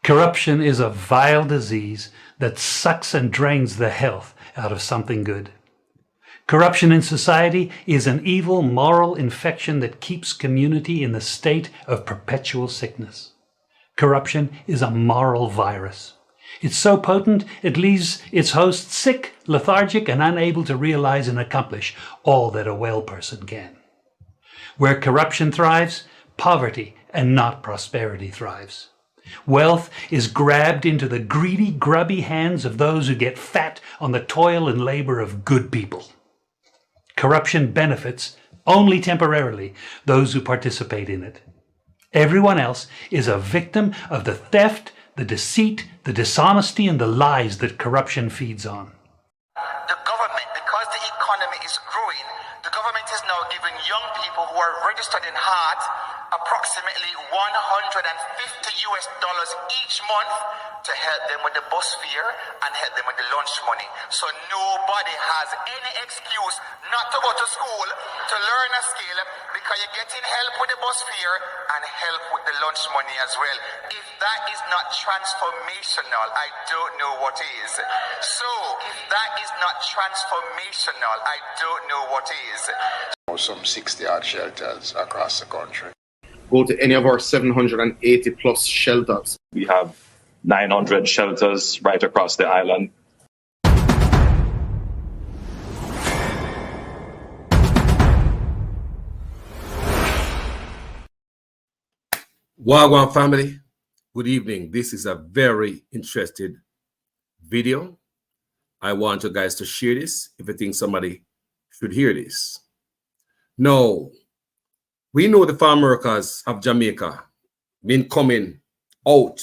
Corruption is a vile disease that sucks and drains the health out of something good. Corruption in society is an evil moral infection that keeps community in the state of perpetual sickness. Corruption is a moral virus. It's so potent it leaves its host sick, lethargic, and unable to realize and accomplish all that a well person can. Where corruption thrives, poverty and not prosperity thrives. Wealth is grabbed into the greedy, grubby hands of those who get fat on the toil and labor of good people. Corruption benefits, only temporarily, those who participate in it. Everyone else is a victim of the theft, the deceit, the dishonesty, and the lies that corruption feeds on. The government, because the economy is growing, the government is now giving young people who are registered in HEART approximately $150 each month to help them with the bus fare and help them with the lunch money. So nobody has any excuse not to go to school to learn a skill because you're getting help with the bus fare and help with the lunch money as well. If that is not transformational, I don't know what is. So if that is not transformational, I don't know what is. Some 60-odd shelters across the country. Go to any of our 780 plus shelters. We have 900 shelters right across the island. Wagwan family, good evening. This is a very interesting video. I want you guys to share this if you think somebody should hear this. No. We know the farm workers of Jamaica been coming out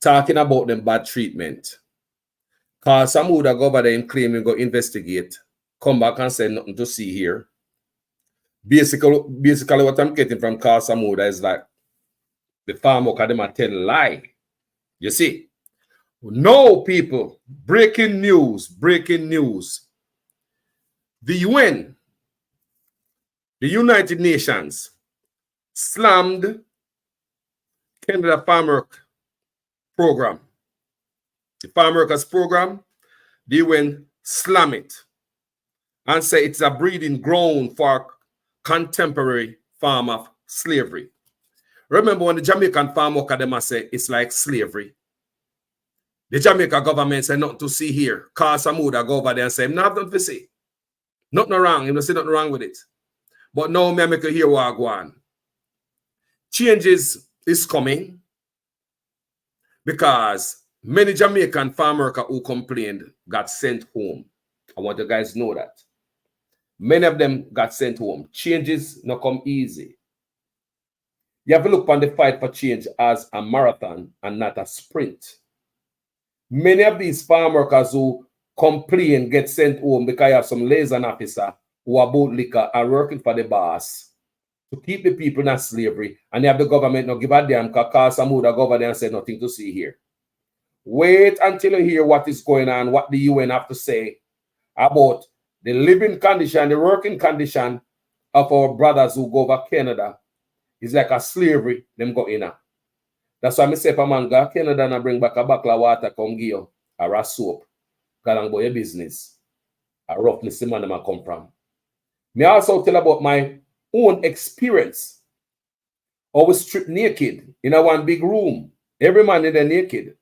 talking about them bad treatment. Cause some would go over there and claim and go investigate, come back and say nothing to see here. Basically what I'm getting from Carl Samuda is like the farm worker them a tell a lie. You see? No, people, breaking news. The UN, the United Nations, slammed Canada Farm Work Program. The Farm Workers Program, the UN slam it and say it's a breeding ground for contemporary form of slavery. Remember when the Jamaican farm worker them say it's like slavery. The Jamaica government say nothing to see here. Carl Samuda go over there and say, no, nothing to see. Nothing wrong. You don't see nothing wrong with it. But now me make you hear what I go on. Changes is coming because many Jamaican farm workers who complained got sent home. I want you guys to know that. Many of them got sent home. Changes not come easy. You have to look on the fight for change as a marathon and not a sprint. Many of these farm workers who complain get sent home because you have some liaison officer who are both liquor and working for the boss to keep the people in slavery, and you have the government not give a damn because some would go over there and say nothing to see here. Wait until you hear what is going on, what the UN have to say about the living condition, the working condition of our brothers who go over Canada. It's like a slavery, them go in. That's why I say if a man go to Canada and bring back a bottle of water, come give you, or a soap, because about your business. A roughness the man them come from. Me also tell about my own experience. I was stripped naked in a one big room. Every man in there naked.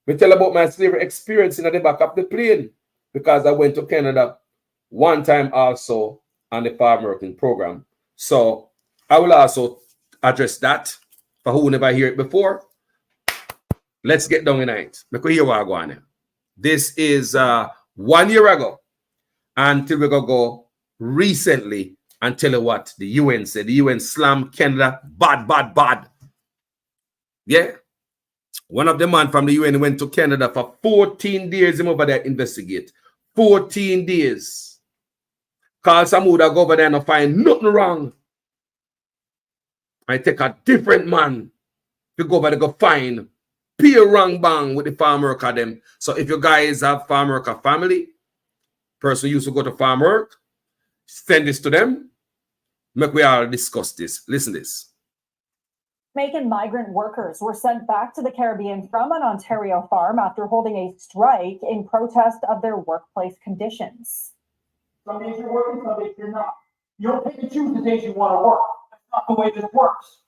Me tell about my slavery experience in the back of the plane because I went to Canada one time also on the farm working program. So I will also address that for who never hear it before. Let's get down tonight. Because here we are going. This is 1 year ago until we go recently and tell you what the UN said. The UN slammed Canada bad. Yeah. One of the man from the UN went to Canada for 14 days. Him over there investigate. 14 days. Carl Samuda go over there and find nothing wrong. I take a different man to go over there go find pure wrong bang with the farm worker them. So if you guys have farm worker family, person used to go to farm work, send this to them. Make we all discuss this. Listen to this. Jamaican migrant workers were sent back to the Caribbean from an Ontario farm after holding a strike in protest of their workplace conditions. Some days you're working, some days you're not. You don't pick and choose the days you want to work. That's not the way this works.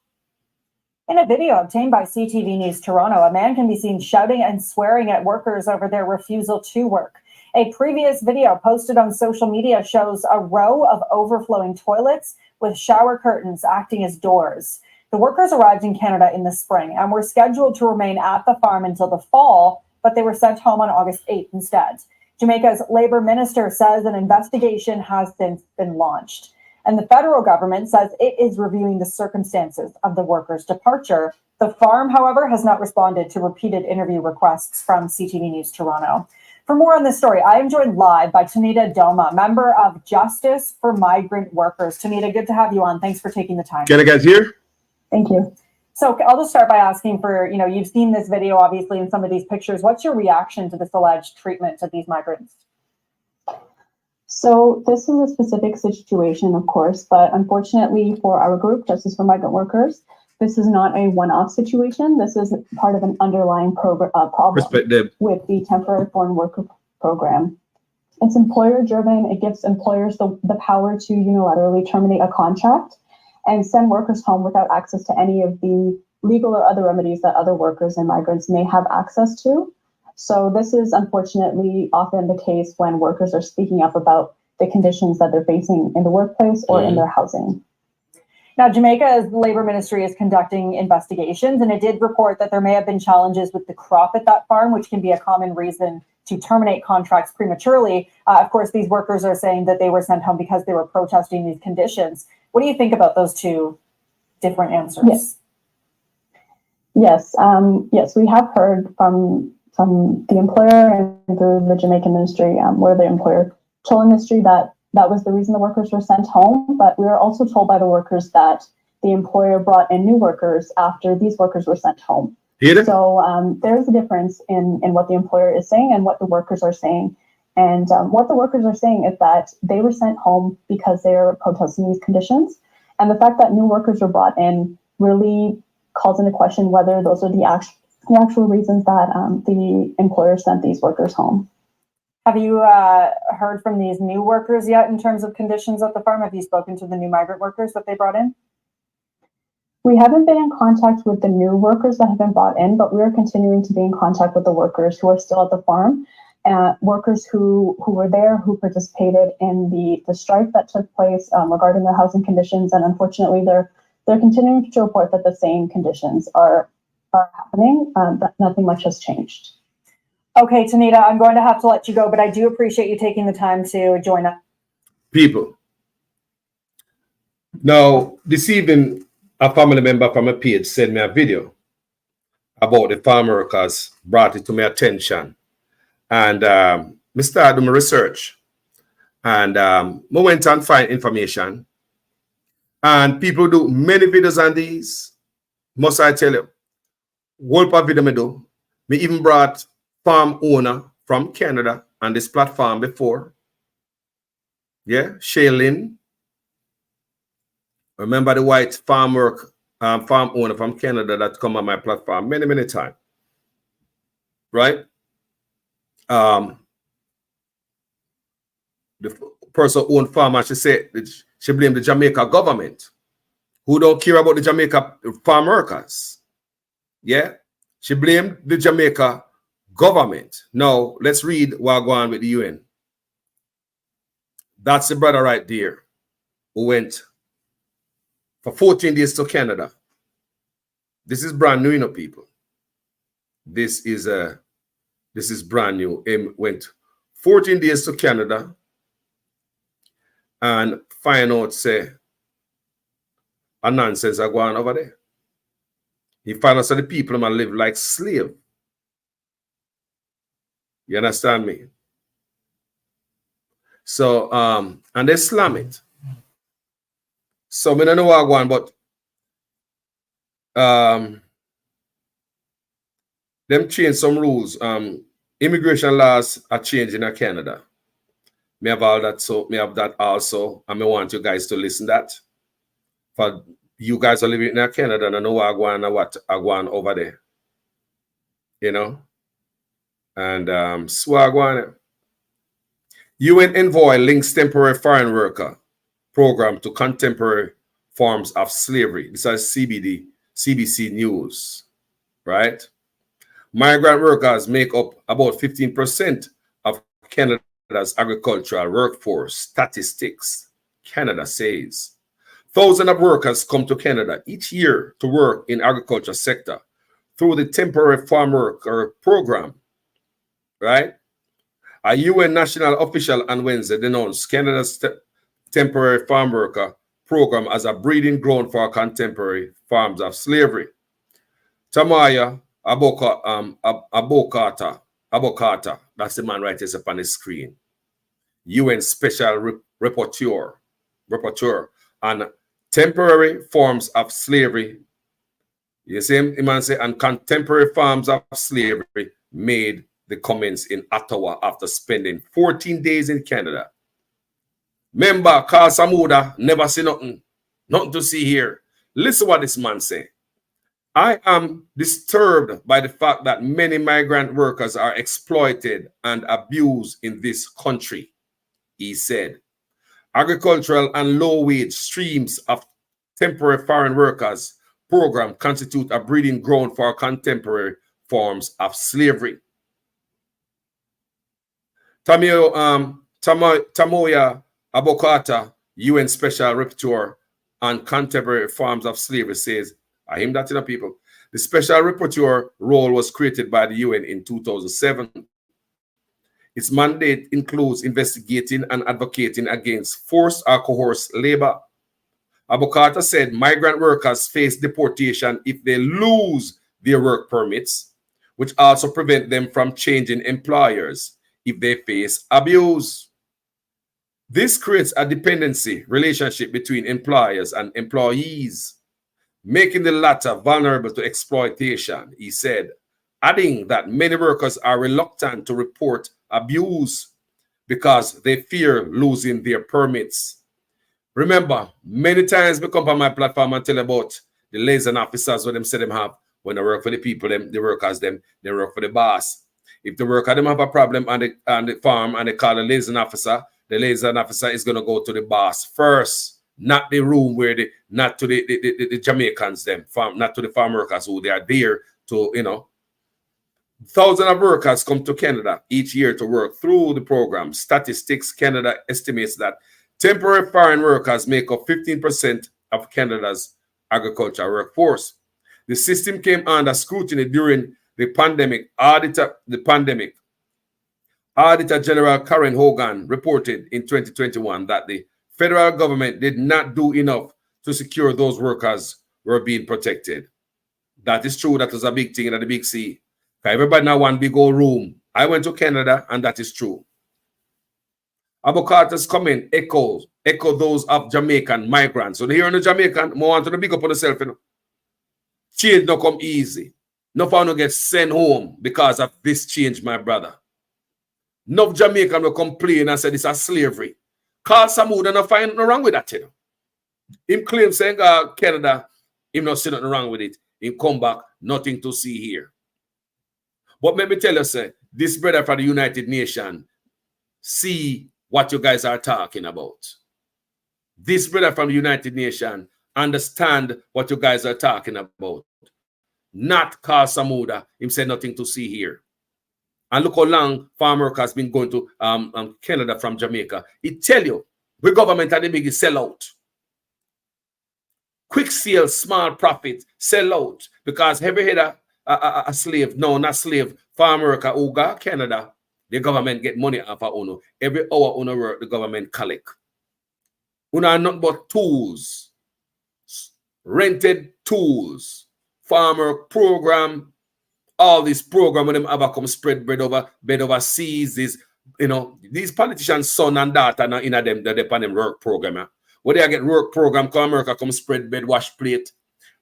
In a video obtained by CTV News Toronto, a man can be seen shouting and swearing at workers over their refusal to work. A previous video posted on social media shows a row of overflowing toilets with shower curtains acting as doors. The workers arrived in Canada in the spring and were scheduled to remain at the farm until the fall, but they were sent home on August 8th instead. Jamaica's Labour Minister says an investigation has since been launched. And the federal government says it is reviewing the circumstances of the workers' departure. The farm, however, has not responded to repeated interview requests from CTV News Toronto. For more on this story, I am joined live by Tanita Doma, member of Justice for Migrant Workers. Tanita, good to have you on. Thanks for taking the time. Can I guys hear? Thank you. So I'll just start by asking for, you've seen this video, obviously, in some of these pictures. What's your reaction to this alleged treatment of these migrants? So this is a specific situation, of course, but unfortunately for our group, Justice for Migrant Workers, this is not a one-off situation. This is part of an underlying problem with the temporary foreign worker program. It's employer-driven. It gives employers the power to unilaterally terminate a contract and send workers home without access to any of the legal or other remedies that other workers and migrants may have access to. So this is unfortunately often the case when workers are speaking up about the conditions that they're facing in the workplace or in their housing. Now, Jamaica's Labour Ministry is conducting investigations, and it did report that there may have been challenges with the crop at that farm, which can be a common reason to terminate contracts prematurely. Of course, these workers are saying that they were sent home because they were protesting these conditions. What do you think about those two different answers? Yes, we have heard from the employer and through the Jamaican ministry, where the employer told industry that was the reason the workers were sent home. But we were also told by the workers that the employer brought in new workers after these workers were sent home. So there's a difference in what the employer is saying and what the workers are saying. And what the workers are saying is that they were sent home because they are protesting these conditions. And the fact that new workers were brought in really calls into question whether those are the actual reasons that the employer sent these workers home. Have you heard from these new workers yet in terms of conditions at the farm? Have you spoken to the new migrant workers that they brought in? We haven't been in contact with the new workers that have been brought in, but we are continuing to be in contact with the workers who are still at the farm, workers who were there, who participated in the strike that took place regarding their housing conditions. And unfortunately, they're continuing to report that the same conditions are happening, but nothing much has changed. Okay, Tanita, I'm going to have to let you go, but I do appreciate you taking the time to join us. People. Now, this evening, a family member from a page sent me a video about the farm workers, brought it to my attention. And I started doing my research. And I went and find information. And people do many videos on these. Must I tell you, whole part video me do. Me even brought farm owner from Canada on this platform before. Yeah, Shaylin. Remember the white farm owner from Canada that come on my platform many times. Right? The person who owned farm, and she said she blamed the Jamaica government, who don't care about the Jamaica farm workers. Yeah, she blamed the Jamaica government. Now, let's read what going on with the UN. That's the brother right there who went for 14 days to Canada. This is brand new, people. This is brand new. He went 14 days to Canada and find out, say, a nonsense are going on over there. He found out that the people might live like slaves. You understand me? So, and they slam it. So, I don't know what I'm going, but them changed some rules. Immigration laws are changing in Canada. Me have all that, so me have that also, and I want you guys to listen that for you guys are living in Canada and I know I go on over there. You know? And Swagwan. UN envoy links temporary foreign worker program to contemporary forms of slavery. This is CBC News, right? Migrant workers make up about 15% of Canada's agricultural workforce. Statistics, Canada says. Thousands of workers come to Canada each year to work in agriculture sector through the temporary farm worker program, right? A UN national official on Wednesday denounced Canada's temporary farm worker program as a breeding ground for contemporary forms of slavery. Tamaya Abokata, that's the man right there up on the screen. UN special rapporteur on temporary forms of slavery. You see him, man say, and contemporary forms of slavery made the comments in Ottawa after spending 14 days in Canada. Member Carl Samuda never see nothing to see here. Listen what this man say. I am disturbed by the fact that many migrant workers are exploited and abused in this country, he said. Agricultural and low-wage streams of temporary foreign workers program constitute a breeding ground for contemporary forms of slavery. Tamoya Abokata, UN Special Rapporteur on Contemporary Forms of Slavery, says, I him that in the people. The Special Rapporteur role was created by the UN in 2007. Its mandate includes investigating and advocating against forced or coerced labor. Abokata said migrant workers face deportation if they lose their work permits, which also prevent them from changing employers if they face abuse. This creates a dependency relationship between employers and employees, making the latter vulnerable to exploitation, he said, adding that many workers are reluctant to report abuse because they fear losing their permits. Remember, many times we come on my platform and tell about the liaison officers what them say them have when they work for the people, they work as them, they work for the boss. If the worker them have a problem on the farm and they call the liaison officer is going to go to the boss first, not the room where not to the Jamaicans, not to the farm workers who they are there to, you know. Thousands of workers come to Canada each year to work through the program. Statistics Canada estimates that temporary foreign workers make up 15% of Canada's agricultural workforce. The system came under scrutiny during the pandemic. Auditor General Karen Hogan reported in 2021 that the federal government did not do enough to secure those workers were being protected. That is true. That was a big thing in the Big C. Everybody now want big old room. I went to Canada, and that is true. Abokata's comment echo those of Jamaican migrants. So here in the Jamaican, more want to big up on yourself. You know? Change don't come easy. No one get sent home because of this change, my brother. No Jamaican will complain and say this is slavery. Carl Samuda not find nothing wrong with that. You know? Him claim saying Canada, him not see nothing wrong with it. Him come back, nothing to see here. But let me tell you, sir, this brother from the United Nations see what you guys are talking about. This brother from the United Nations understand what you guys are talking about. Not Carl Samuda, him said nothing to see here. And look how long farm work has been going to Canada from Jamaica. It tell you, the government are the biggest sellout. Quick sales, small profit, sell out. Because every head a slave, no, not slave, farm worker who got Canada, the government get money off of UNO. Every hour UNO work, the government collect. UNO are not but tools, rented tools, farmer program, all this program when them ever come spread bread over seas, this, you know, these politicians' son and daughter now in them, they depend on them work program. Where they get work program, come America come spread bread, wash plate.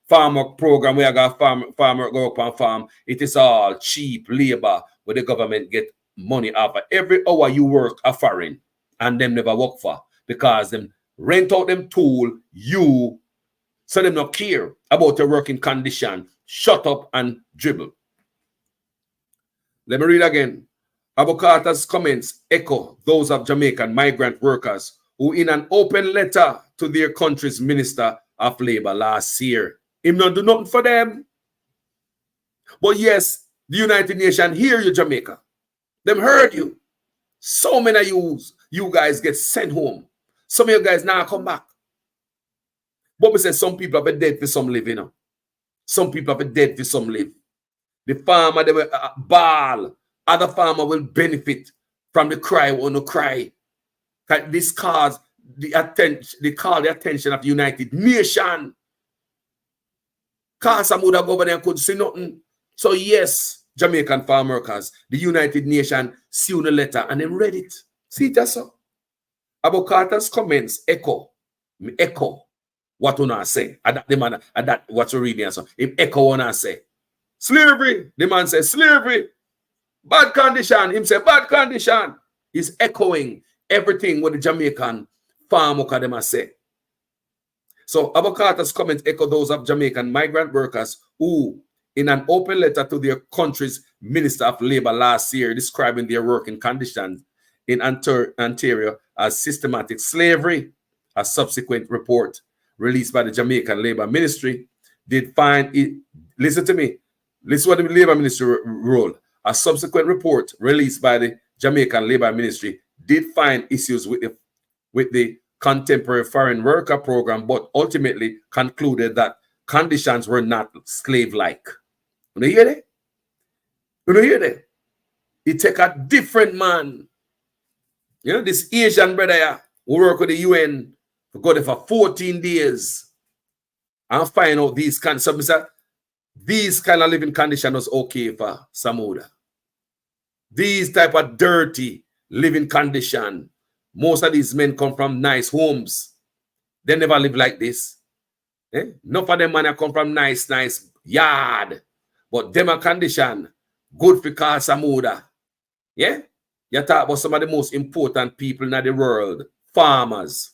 Farmer program where I got farmer go up on farm. It is all cheap labor where the government get money off of every hour you work a foreign and them never work for because them rent out them tool, you So them not care about your working condition. Shut up and dribble. Let me read again. Abu Carter's comments echo those of Jamaican migrant workers who, in an open letter to their country's Minister of Labour last year, him not do nothing for them. But yes, the United Nations hear you, Jamaica. Them heard you. So many of you guys get sent home. Some of you guys now come back. But we say some people have been dead for some live, you know. Some people have been dead for some live. The farmer, they will bawl. Other farmer will benefit from the cry or no cry. This calls the attention of the United Nations. Cause some would have go over there and could say nothing. So yes, Jamaican farm workers, the United Nations see the letter and then read it. See that's so. Abu Carter's comments echo what una say. That what you reading so. Him echo what una say. Slavery. The man says slavery. Bad condition. Him say bad condition. He's echoing everything what the Jamaican farm worker them say. So Abu Carter's comments echo those of Jamaican migrant workers who, in an open letter to their country's Minister of Labour last year, describing their working conditions in Ontario as systematic slavery, a subsequent report released by the Jamaican Labour Ministry did find it. Listen to me. Listen what the Labour Ministry wrote. A subsequent report released by the Jamaican Labour Ministry did find issues with the contemporary foreign worker program, but ultimately concluded that conditions were not slave-like. You hear that? You hear that? It take a different man. You know, this Asian brother here who work with the UN to go there for 14 days and find out these kind of these kind of living conditions was okay for Samuda. These type of dirty living condition. Most of these men come from nice homes. They never live like this. Enough of them man come from nice yard. But them a condition good for Samuda. Yeah? You talk about some of the most important people in the world. Farmers.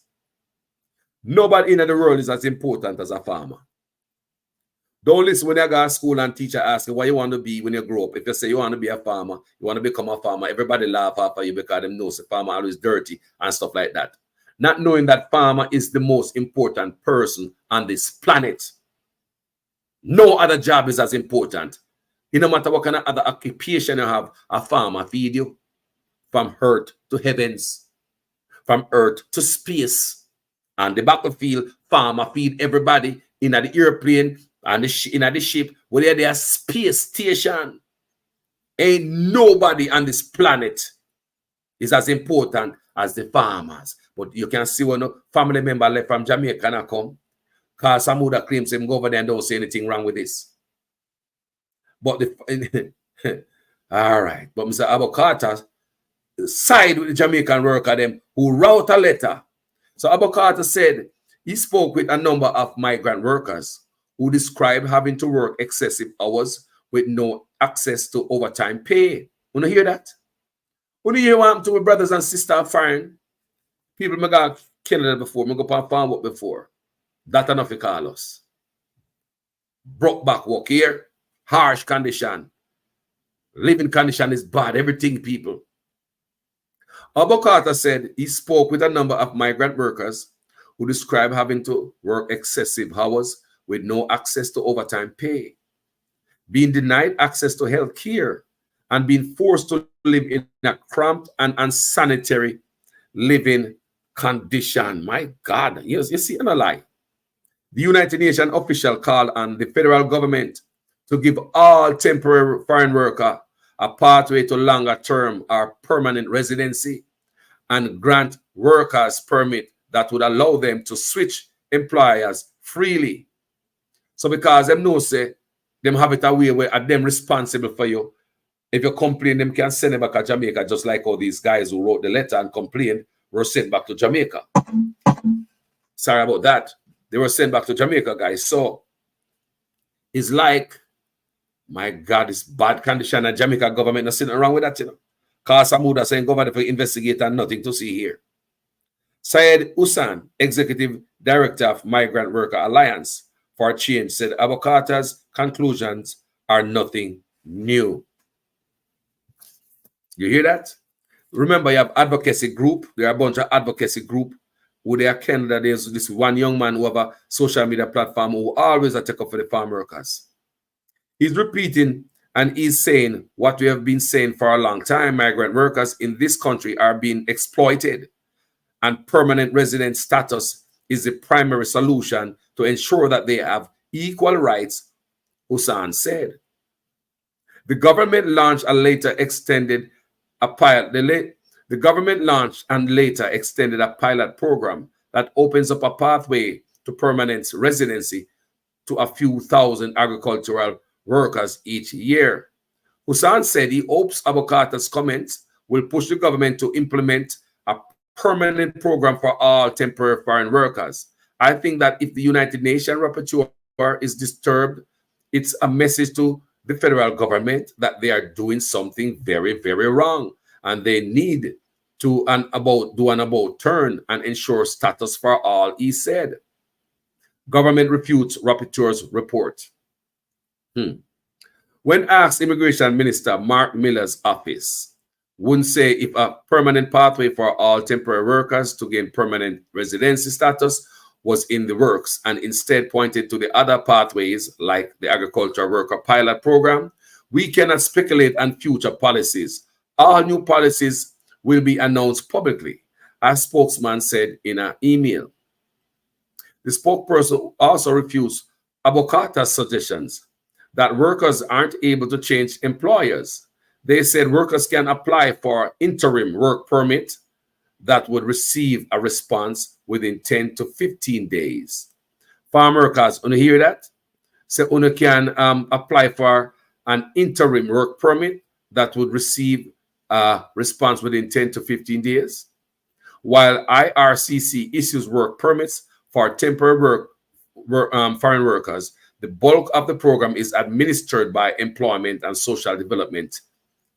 Nobody in the world is as important as a farmer. Don't listen when you go to school and teacher ask you what you want to be when you grow up. If you say you want to be a farmer, you want to become a farmer, everybody laugh after you because they know the farmer always dirty and stuff like that. Not knowing that farmer is the most important person on this planet. No other job is as important. You no matter what kind of other occupation you have, a farmer feed you from earth to heavens, from earth to space. And the battlefield, farmer feed everybody in the airplane and in the ship, where they are space station. Ain't nobody on this planet is as important as the farmers. But you can see when a family member left from Jamaica and come, because Samuda claims him go over there and don't say anything wrong with this. But the all right, but Mr. Abu Carter side with the Jamaican worker them who wrote a letter. So Abu Carter said he spoke with a number of migrant workers who described having to work excessive hours with no access to overtime pay. You hear that? You hear what happened to my brothers and sisters foreign? People me got Canada before, me go on farm work before. That enough to call us. Broke back work here, harsh condition. Living condition is bad, everything, people. Abu Carter said he spoke with a number of migrant workers who described having to work excessive hours with no access to overtime pay, being denied access to health care, and being forced to live in a cramped and unsanitary living condition. My God, you see, and a lie. The United Nations official called on the federal government to give all temporary foreign workers a pathway to longer term or permanent residency and grant workers permit that would allow them to switch employers freely. So because them know say them have it a way where are them responsible for you. If you complain, them can send it back to Jamaica, just like all these guys who wrote the letter and complained were sent back to Jamaica. Sorry about that. They were sent back to Jamaica, guys. So it's like, my God, it's bad condition and Jamaica government not sitting around with that, you know. Because Samuda saying government for investigate and nothing to see here. Syed Hussain, Executive Director of Migrant Worker Alliance for Change, said Abu Carter's conclusions are nothing new. You hear that? Remember, you have advocacy group. There are a bunch of advocacy group who they are Canada. There's this one young man who have a social media platform who always take up for the farm workers. He's repeating and he's saying what we have been saying for a long time. Migrant workers in this country are being exploited, and permanent resident status is the primary solution to ensure that they have equal rights, Hussain said. The government launched and later extended a pilot. The government launched and later extended a pilot program that opens up a pathway to permanent residency to a few thousand agricultural workers each year. Hussain said he hopes Abu Carter's comments will push the government to implement a permanent program for all temporary foreign workers. I think that if the United Nations rapporteur is disturbed, it's a message to the federal government that they are doing something very, very wrong, and they need to do an about turn and ensure status for all, he said. Government refutes rapporteur's report. When asked, Immigration Minister Mark Miller's office wouldn't say if a permanent pathway for all temporary workers to gain permanent residency status was in the works, and instead pointed to the other pathways like the agricultural worker pilot program. We cannot speculate on future policies. All new policies will be announced publicly, a spokesman said in an email. The spokesperson also refused Abu Carter's suggestions that workers aren't able to change employers. They said workers can apply for interim work permit that would receive a response within 10 to 15 days. Farm workers, you hear that? So you can apply for an interim work permit that would receive a response within 10 to 15 days. While IRCC issues work permits for temporary foreign workers, the bulk of the program is administered by Employment and Social Development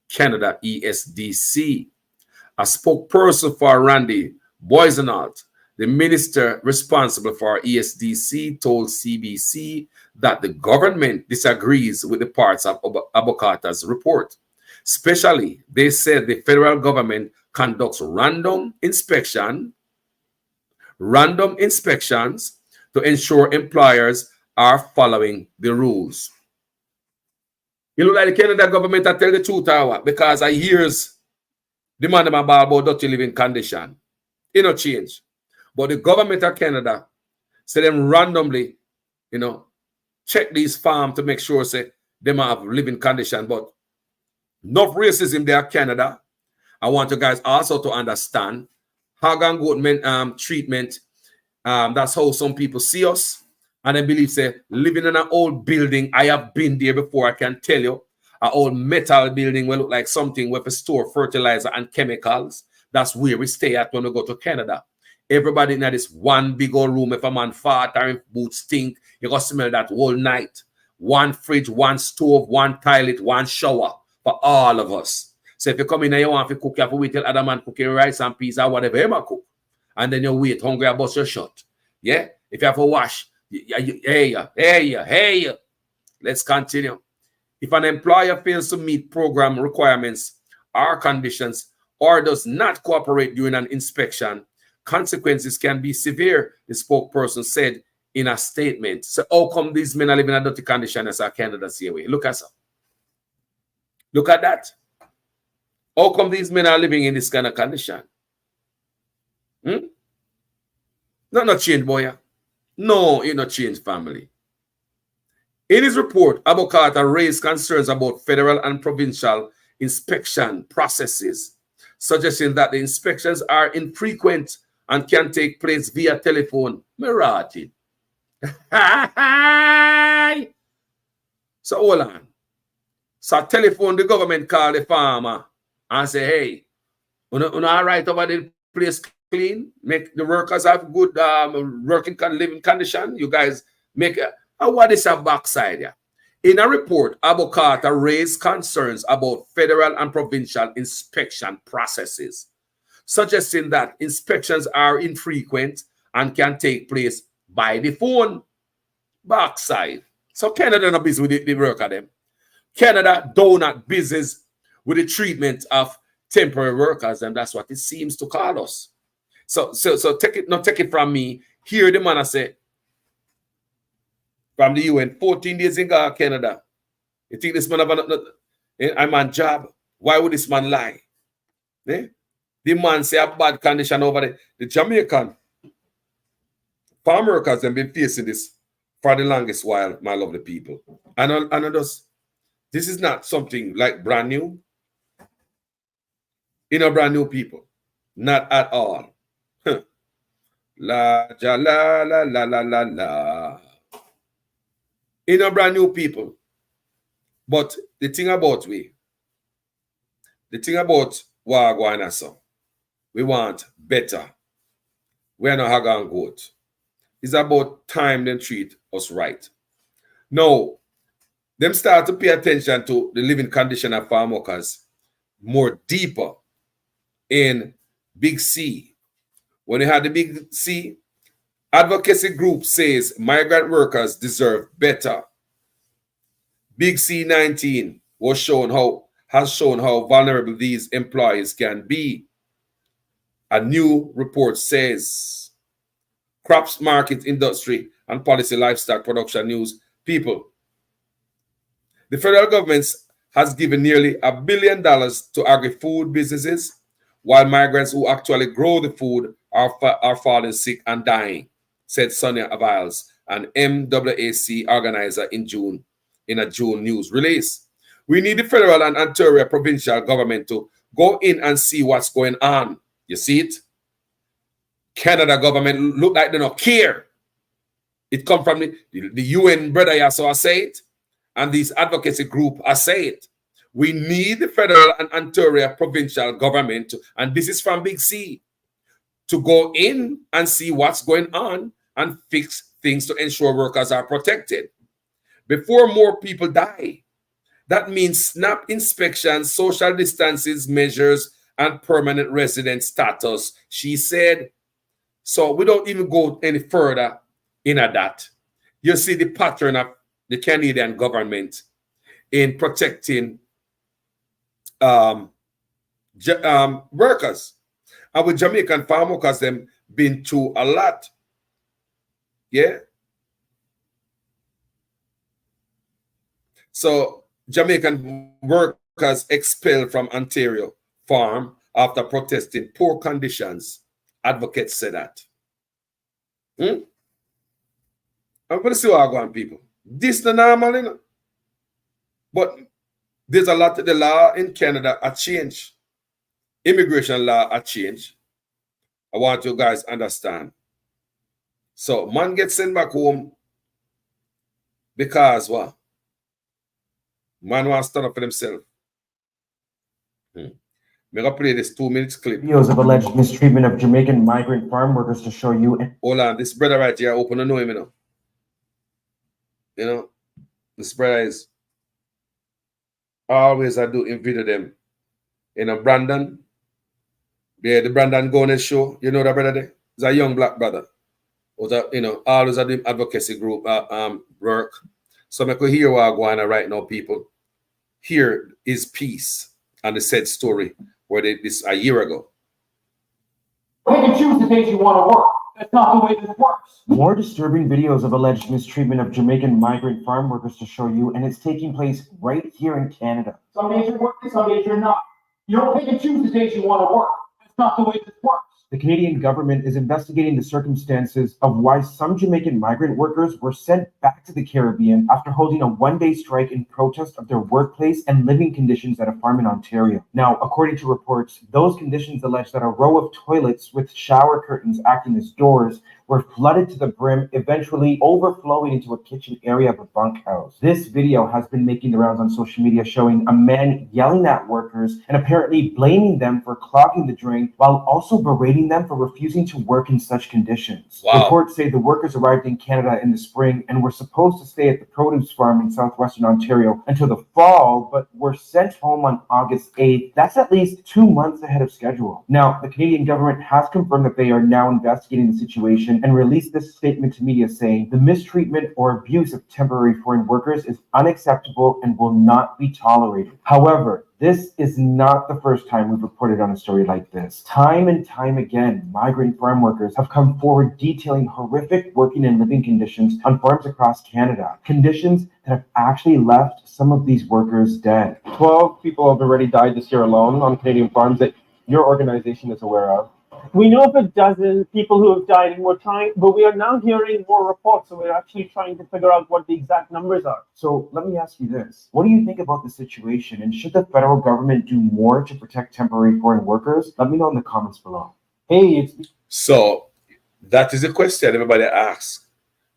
Canada, ESDC. A spokesperson for Randy Boisonnault, the minister responsible for ESDC, told CBC that the government disagrees with the parts of Abu Carter's report. Especially, they said the federal government conducts random inspections to ensure employers are following the rules. You look like the Canada government, I tell the truth, because I years demand them about dirty living condition. It no change. But the government of Canada say them randomly, check these farms to make sure say them have living condition. But enough racism there, Canada. I want you guys also to understand hog and goat treatment. That's how some people see us. And I believe, say, living in an old building, I have been there before, I can tell you. An old metal building will look like something where we store fertilizer and chemicals. That's where we stay at when we go to Canada. Everybody in this one big old room, if a man fart or if boots stink, you got to smell that whole night. One fridge, one stove, one toilet, one shower for all of us. So if you come in and you want to cook, you have to wait till other man cooking rice and peas or whatever you cook. And then you wait, hungry about your shot. Yeah? If you have to wash, hey, let's continue. If an employer fails to meet program requirements or conditions or does not cooperate during an inspection, consequences can be severe, the spokesperson said in a statement. So how come these men are living in a dirty condition as our candidates here? Look at that. How come these men are living in this kind of condition? Not change, boy. No, it not change, family. In his report, Abu Carter raised concerns about federal and provincial inspection processes, suggesting that the inspections are infrequent and can take place via telephone. Merati. So hold on. So telephone the government call the farmer and say, hey, you all right over the place clean? Make the workers have good working living condition? You guys make it. What is a backside here? In a report, Abu Carter raised concerns about federal and provincial inspection processes, suggesting that inspections are infrequent and can take place by the phone. Backside. So Canada not busy with the work of them. Canada do not business with the treatment of temporary workers, and that's what it seems to call us. So take it from me. Here the man I say from the UN, 14 days in Canada. You think this man I'm on job? Why would this man lie? Eh? The man say a bad condition over there. The Jamaican farm workers have been facing this for the longest while, my lovely people. And this is not something like brand new. Brand new people. Not at all. La ja la la la la la la. Brand new people. But the thing about Wagwan so, we want better. We are not hagan goat. It's about time them treat us right. Now, them start to pay attention to the living condition of farm workers more deeper in Big C. When you had the Big C, advocacy group says migrant workers deserve better. Big C19 has shown how vulnerable these employees can be. A new report says crops market industry and policy livestock production news people. The federal government has given nearly $1 billion to agri-food businesses, while migrants who actually grow the food are falling sick and dying, said Sonia Aviles, an MWAC organizer in a June news release. We need the federal and Ontario provincial government to go in and see what's going on. You see it? Canada government look like they don't care. It come from the UN brother, so I say it, and these advocacy group, I say it. We need the federal and Ontario provincial government, and this is from Big C, to go in and see what's going on and fix things to ensure workers are protected. Before more people die, that means SNAP inspections, social distances measures, and permanent resident status, she said. So we don't even go any further in that. You see the pattern of the Canadian government in protecting workers. And with Jamaican farm workers, them been through a lot. Yeah. So Jamaican workers expelled from Ontario farm after protesting poor conditions. Advocates say that. I'm going to see what I go on, people. This is the normal, you know. But there's a lot of the law in Canada a change. Immigration law a change. I want you guys to understand. So man gets sent back home because what? Man wants to stand up for himself. I'm going to play this 2 minutes clip. Videos of alleged mistreatment of Jamaican migrant farm workers to show you. Hold on, this brother right here, open to know him, you know. You know, this brother is always I do in video them. You know, Brandon. Yeah, the Brandon Gomez show. You know that brother there? He's a young black brother. You know, always I do advocacy group work. So I could hear what I'm going on right now, people. Here is peace and the said story where they this a year ago. Pick and choose the days you want to work. That's not the way this works. More disturbing videos of alleged mistreatment of Jamaican migrant farm workers to show you, and it's taking place right here in Canada. Some days you're working, some days you're not. You don't pick and choose the days you want to work. That's not the way this works. The Canadian government is investigating the circumstances of why some Jamaican migrant workers were sent back to the Caribbean after holding a one-day strike in protest of their workplace and living conditions at a farm in Ontario. Now, according to reports, those conditions allege that a row of toilets with shower curtains acting as doors were flooded to the brim, eventually overflowing into a kitchen area of a bunkhouse. This video has been making the rounds on social media, showing a man yelling at workers and apparently blaming them for clogging the drain, while also berating them for refusing to work in such conditions. Wow. Reports say the workers arrived in Canada in the spring and were supposed to stay at the produce farm in southwestern Ontario until the fall, but were sent home on August 8th. That's at least 2 months ahead of schedule. Now, the Canadian government has confirmed that they are now investigating the situation and released this statement to media saying the mistreatment or abuse of temporary foreign workers is unacceptable and will not be tolerated. However, this is not the first time we've reported on a story like this. Time and time again, migrant farm workers have come forward detailing horrific working and living conditions on farms across Canada. Conditions that have actually left some of these workers dead. 12 people have already died this year alone on Canadian farms that your organization is aware of. We know of a dozen people who have died, and but we are now hearing more reports, so we're actually trying to figure out what the exact numbers are. So let me ask you this. What do you think about the situation, and should the federal government do more to protect temporary foreign workers? Let me know in the comments below. Hey, So that is the question everybody asks.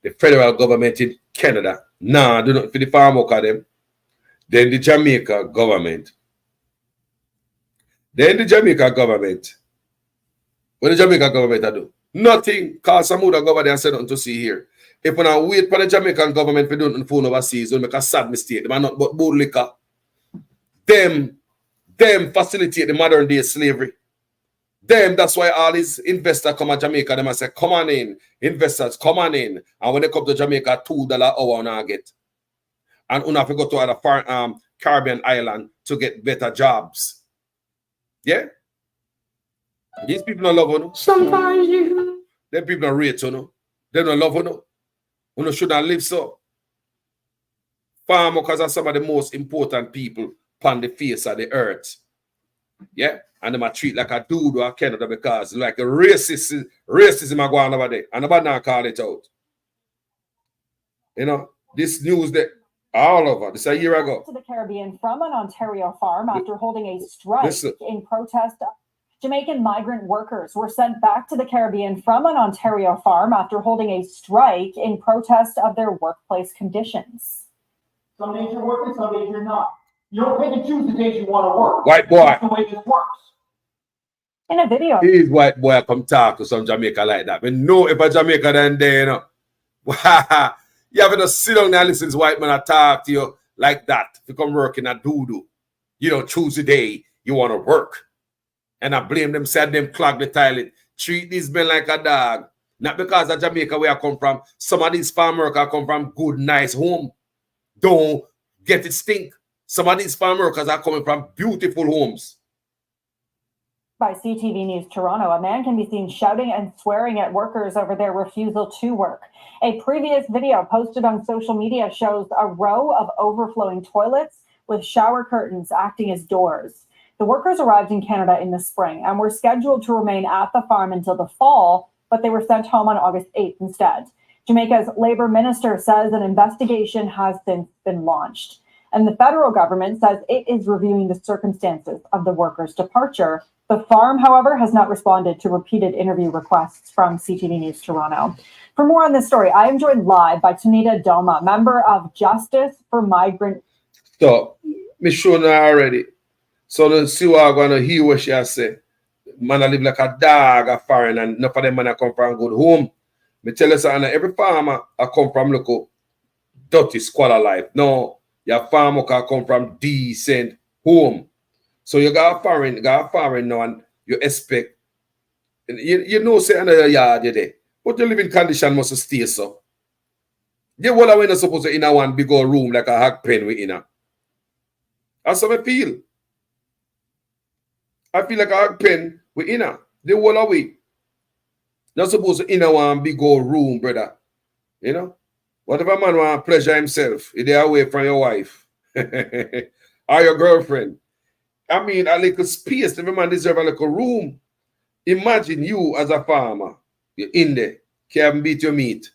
The federal government in Canada, do not for the farm worker them. Then the Jamaica government. What the Jamaican government do? Nothing, because some other government have said nothing to see here. If we now wait for the Jamaican government to do nothing phone overseas, we'll make a sad mistake. They are not but board liquor. Them facilitate the modern day slavery. That's why all these investors come to Jamaica, them and say, come on in. Investors, come on in. And when they come to Jamaica, $2 an hour now get. And you have to go to other Caribbean island to get better jobs. Yeah? These people don't love you. Sometimes you. Them people don't rate you. They don't love you. You shouldn't live so. Farm workers are some of the most important people on the face of the earth. Yeah? And they might treat like a dude or Canada because like a racism are going over there. And nobody now call it out. You know, this news that all over, this a year ago. To the Caribbean from an Ontario farm after holding a strike in protest. Jamaican migrant workers were sent back to the Caribbean from an Ontario farm after holding a strike in protest of their workplace conditions. Some days you're working, some days you're not. You don't pick and choose the days you want to work. White boy. That's the way this works. In a video. These white boy come talk to some Jamaica like that. But no, if a Jamaica then there, you know. You have to sit down and listen to white man talk to you like that. If you come working at doo-doo, you don't choose the day you want to work. And I blame them, said them clog the toilet. Treat these men like a dog. Not because of Jamaica where I come from. Some of these farm workers come from good, nice home. Don't get it stink. Some of these farm workers are coming from beautiful homes. By CTV News Toronto, a man can be seen shouting and swearing at workers over their refusal to work. A previous video posted on social media shows a row of overflowing toilets with shower curtains acting as doors. The workers arrived in Canada in the spring and were scheduled to remain at the farm until the fall, but they were sent home on August 8th instead. Jamaica's Labour Minister says an investigation has since been launched. And the federal government says it is reviewing the circumstances of the workers' departure. The farm, however, has not responded to repeated interview requests from CTV News Toronto. For more on this story, I am joined live by Tanita Doma, member of Justice for Migrant. So, me sure now already. So, let's see what I'm going to hear what she has said. Man, I live like a dog, a foreign, and enough of them man I come from a good home. Me tell you something, every farmer I come from local dirty squalor life. No, your farmer can come from decent home. So you got a foreign now, and you expect, you know, say another yard you there. But your living condition must stay so. You what are not supposed to in a one big old room like a hog pen we in a. That's how I feel. I feel like a hog pen we in a. They all away. Not supposed to in a one big old room, brother. You know? Whatever man want to pleasure himself, if they are away from your wife or your girlfriend. I mean, a little space. Every man deserves a little room. Imagine you as a farmer. You're in there. Can't beat your meat.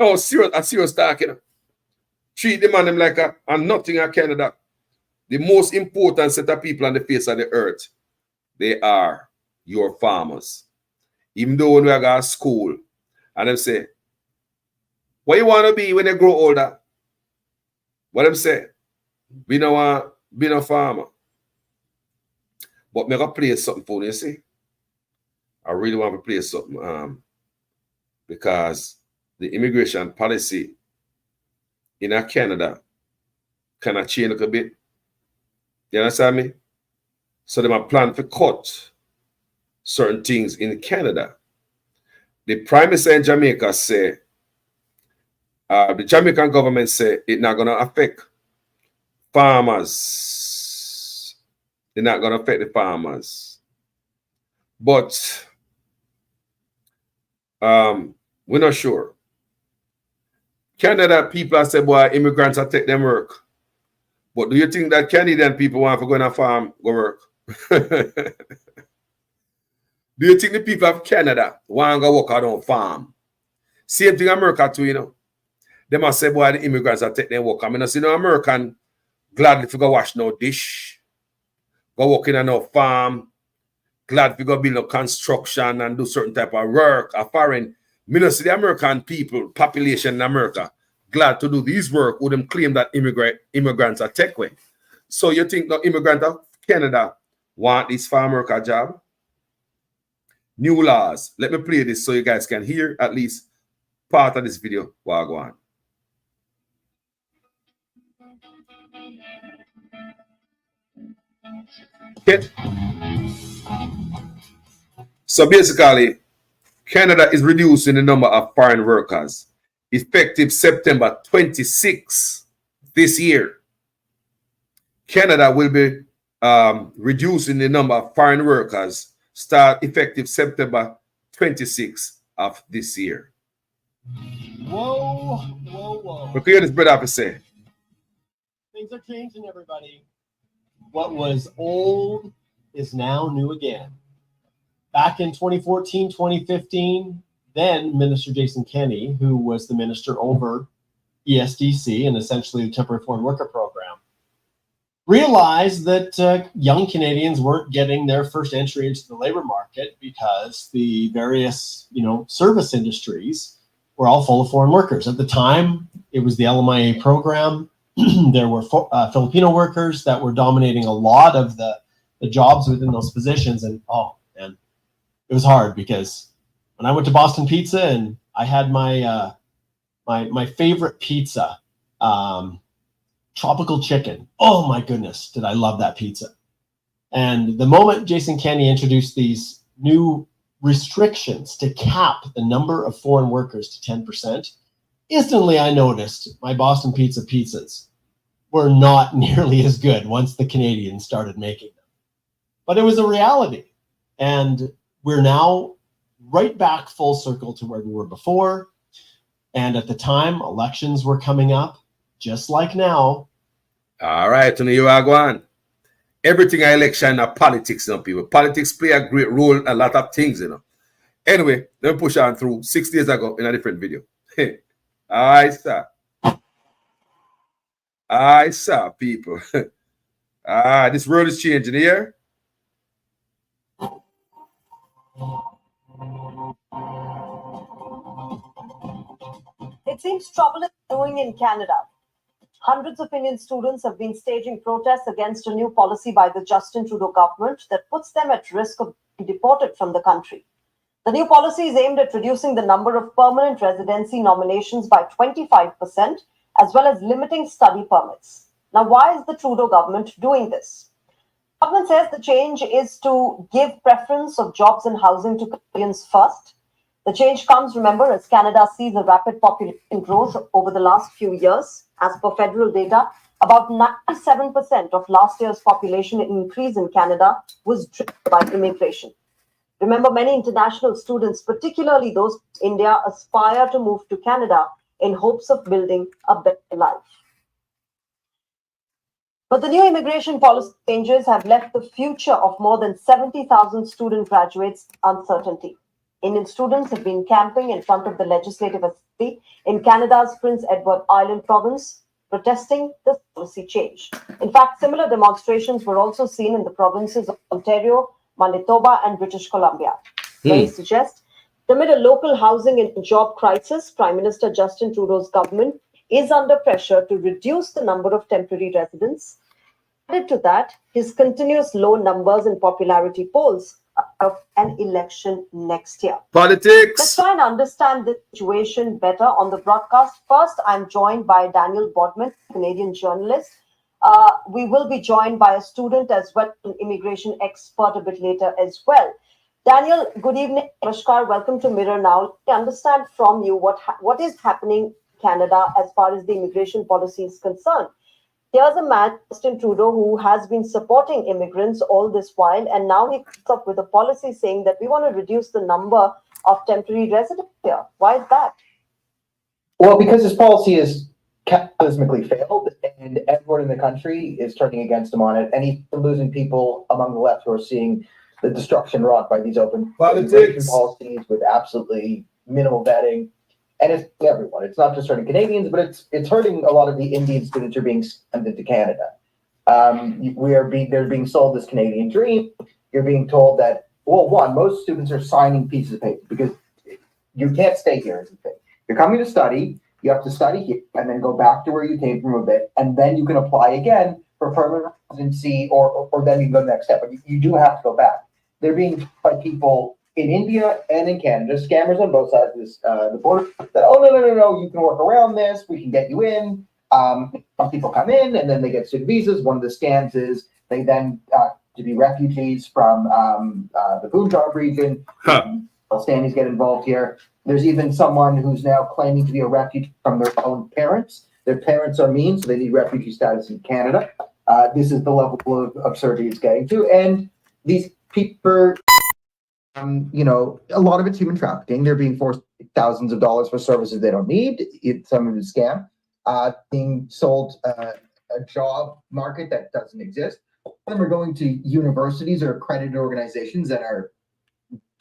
No, serious talking. Treat the man them like a nothing in Canada. The most important set of people on the face of the earth, they are your farmers. Even though when we go to school, and them say, what you want to be when you grow older? What them say? Be no farmer. But me gonna play something for you, see? I really want to play something because the immigration policy in Canada kind of change a little bit. You understand me? So they might plan to cut certain things in Canada. The Prime Minister in Jamaica say, the Jamaican government say it's not going to affect farmers. They're not going to affect the farmers. But we're not sure. Canada people are saying, boy, immigrants are take them work. But do you think that Canadian people want to go on a farm, go work? Do you think the people of Canada want to go work on a farm? Same thing America too, you know. They must say, boy, the immigrants are take them work. I mean, I see no American gladly to go wash no dish, go work in a no farm, glad to go build no construction and do certain type of work. A foreign, me not see the American people, population in America, glad to do these work, would them claim that immigrants are take away. So you think the immigrant of Canada want this farm worker job? New laws. Let me play this so you guys can hear at least part of this video while I go on. Okay. So basically, Canada is reducing the number of foreign workers effective September 26 this year. Canada will be reducing the number of foreign workers start effective September 26 of this year. Whoa, whoa, whoa. Look at this brother have to say. Things are changing, everybody. What was old is now new again. Back in 2014, 2015, then Minister Jason Kenney, who was the minister over ESDC and essentially the Temporary Foreign Worker Program, realized that young Canadians weren't getting their first entry into the labor market because the various, service industries were all full of foreign workers. At the time, it was the LMIA program. There were Filipino workers that were dominating a lot of the jobs within those positions. And oh man, it was hard because when I went to Boston Pizza and I had my my favorite pizza, tropical chicken. Oh my goodness, did I love that pizza. And the moment Jason Kenney introduced these new restrictions to cap the number of foreign workers to 10%, instantly I noticed my Boston Pizza pizzas were not nearly as good once the Canadians started making them. But it was a reality. And we're now right back full circle to where we were before. And at the time, elections were coming up, just like now. All right, and you are going. Everything is election and politics, people. Politics play a great role in a lot of things, Anyway, let me push on through 6 days ago in a different video. I saw people. This world is changing here. It seems trouble is brewing in Canada. Hundreds of Indian students have been staging protests against a new policy by the Justin Trudeau government that puts them at risk of being deported from the country. The new policy is aimed at reducing the number of permanent residency nominations by 25%, as well as limiting study permits. Now, why is the Trudeau government doing this? The government says the change is to give preference of jobs and housing to Canadians first. The change comes, remember, as Canada sees a rapid population growth over the last few years. As per federal data, about 97% of last year's population increase in Canada was driven by immigration. Remember, many international students, particularly those in India, aspire to move to Canada in hopes of building a better life. But the new immigration policy changes have left the future of more than 70,000 student graduates uncertainty. Indian students have been camping in front of the Legislative Assembly in Canada's Prince Edward Island province, protesting the policy change. In fact, similar demonstrations were also seen in the provinces of Ontario, Manitoba, and British Columbia. They suggest Amid a local housing and job crisis, Prime Minister Justin Trudeau's government is under pressure to reduce the number of temporary residents. Added to that, his continuous low numbers in popularity polls of an election next year. Politics. Let's try and understand the situation better on the broadcast. First, I'm joined by Daniel Bodman, Canadian journalist. We will be joined by a student as well, an immigration expert a bit later as well. Daniel, good evening. Namaskar. Welcome to Mirror Now. I understand from you what is happening in Canada as far as the immigration policy is concerned. Here's a man, Justin Trudeau, who has been supporting immigrants all this while, and now he comes up with a policy saying that we want to reduce the number of temporary residents here. Why is that? Well, because this policy is cataclysmically failed, and everyone in the country is turning against him on it, and he's losing people among the left who are seeing the destruction wrought by these open immigration policies with absolutely minimal vetting. And it's everyone. It's not just hurting Canadians, but it's hurting a lot of the Indian students who are being sent into Canada. They're being sold this Canadian dream. You're being told that, well, most students are signing pieces of paper because you can't stay here as a thing. You're coming to study. You have to study here and then go back to where you came from a bit, and then you can apply again for permanent residency, or then you can go to the next step. But you do have to go back. They're being told by people in India and in Canada, scammers on both sides of the border, that, oh, no, you can work around this, we can get you in. Some people come in and then they get student visas. One of the scams is they then, to be refugees from the Punjab region, Pakistanis get involved here. There's even someone who's now claiming to be a refugee from their own parents. Their parents are mean, so they need refugee status in Canada. This is the level of absurdity it's getting to. And these people, a lot of it's human trafficking. They're being forced thousands of dollars for services they don't need. Some of it's scam. Being sold a job market that doesn't exist. Some of them are going to universities or accredited organizations that are,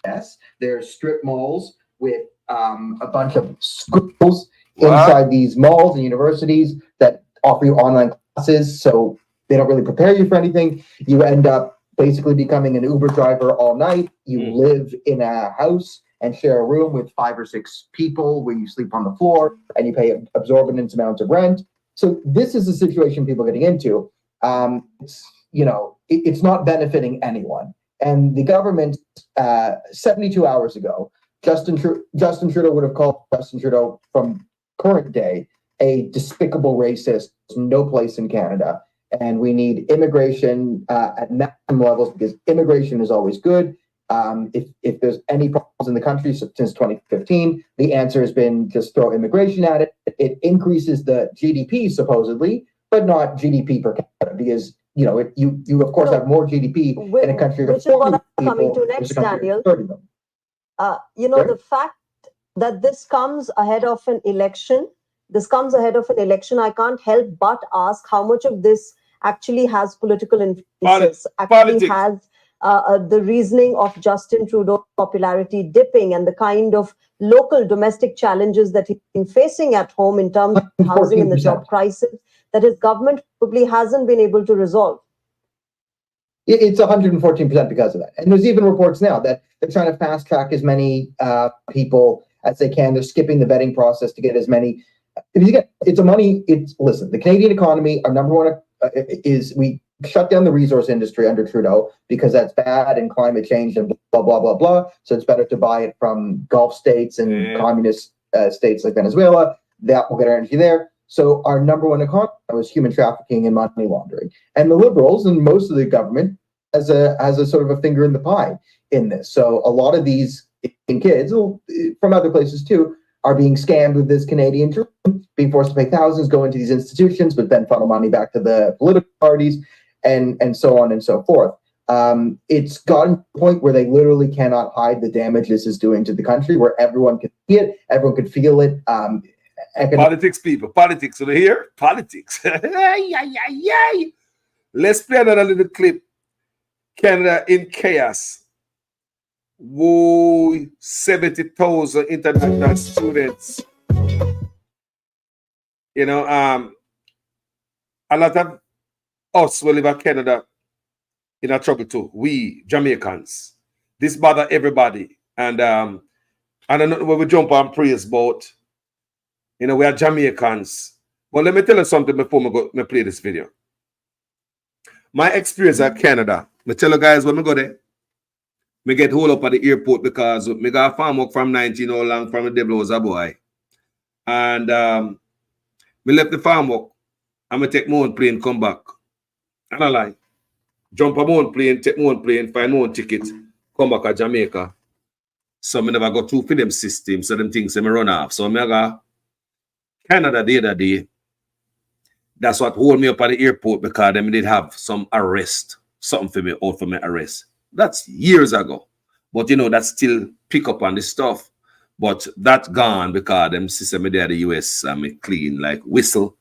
yes, they're strip malls with a bunch of schools inside these malls and universities that offer you online classes. So they don't really prepare you for anything. You end up basically becoming an Uber driver all night. You live in a house and share a room with 5 or 6 people where you sleep on the floor and you pay exorbitant amounts of rent. So this is the situation people are getting into. It's not benefiting anyone. And the government, 72 hours ago, Justin Trudeau would have called Justin Trudeau from current day a despicable racist, no place in Canada. And we need immigration at maximum levels because immigration is always good. If there's any problems in the country since 2015, the answer has been just throw immigration at it. It increases the GDP supposedly, but not GDP per capita because you of course have more GDP in a country of 40 people. Which is what I'm coming to next, Daniel. The fact that this comes ahead of an election. I can't help but ask how much of this actually has political influence, has the reasoning of Justin Trudeau's popularity dipping and the kind of local domestic challenges that he's been facing at home in terms of housing and the job crisis that his government probably hasn't been able to resolve. It's 114% because of that. And there's even reports now that they're trying to fast track as many people as they can. They're skipping the vetting process to get as many. Listen, the Canadian economy, our number one is we shut down the resource industry under Trudeau because that's bad and climate change and blah, blah, blah, blah. So it's better to buy it from Gulf states and communist states like Venezuela. That will get our energy there. So our number one economy was human trafficking and money laundering. And the Liberals and most of the government has a sort of a finger in the pie in this. So a lot of these kids from other places too are being scammed with this Canadian dream, being forced to pay thousands, go into these institutions, but then funnel money back to the political parties and so on and so forth. It's gotten to the point where they literally cannot hide the damage this is doing to the country, where everyone can see it, everyone can feel it. Politics, people, politics. So they hear politics. Let's play another little clip. Canada in chaos. Whoa, 70,000 international students. A lot of us will live in Canada in a trouble too. We Jamaicans. This bother everybody. And And I know when we jump on praise boat, you know, we are Jamaicans. But let me tell you something before me play this video. My experience at Canada, me tell you guys when me go there, me get hold up at the airport because me got farm work from 19 all long from the devil was a boy. And me left the farm work and me take my own plane, come back. And I lie. Jump on my own plane, take my own plane, find my own ticket, come back to Jamaica. So I never got through for them system, so them things me run off. So I go Canada the other day. That's what hold me up at the airport because them did have some arrest, something for me out for my arrest. That's years ago. But you know, that still pick up on the stuff. But that gone because them system there at the US and me clean like whistle.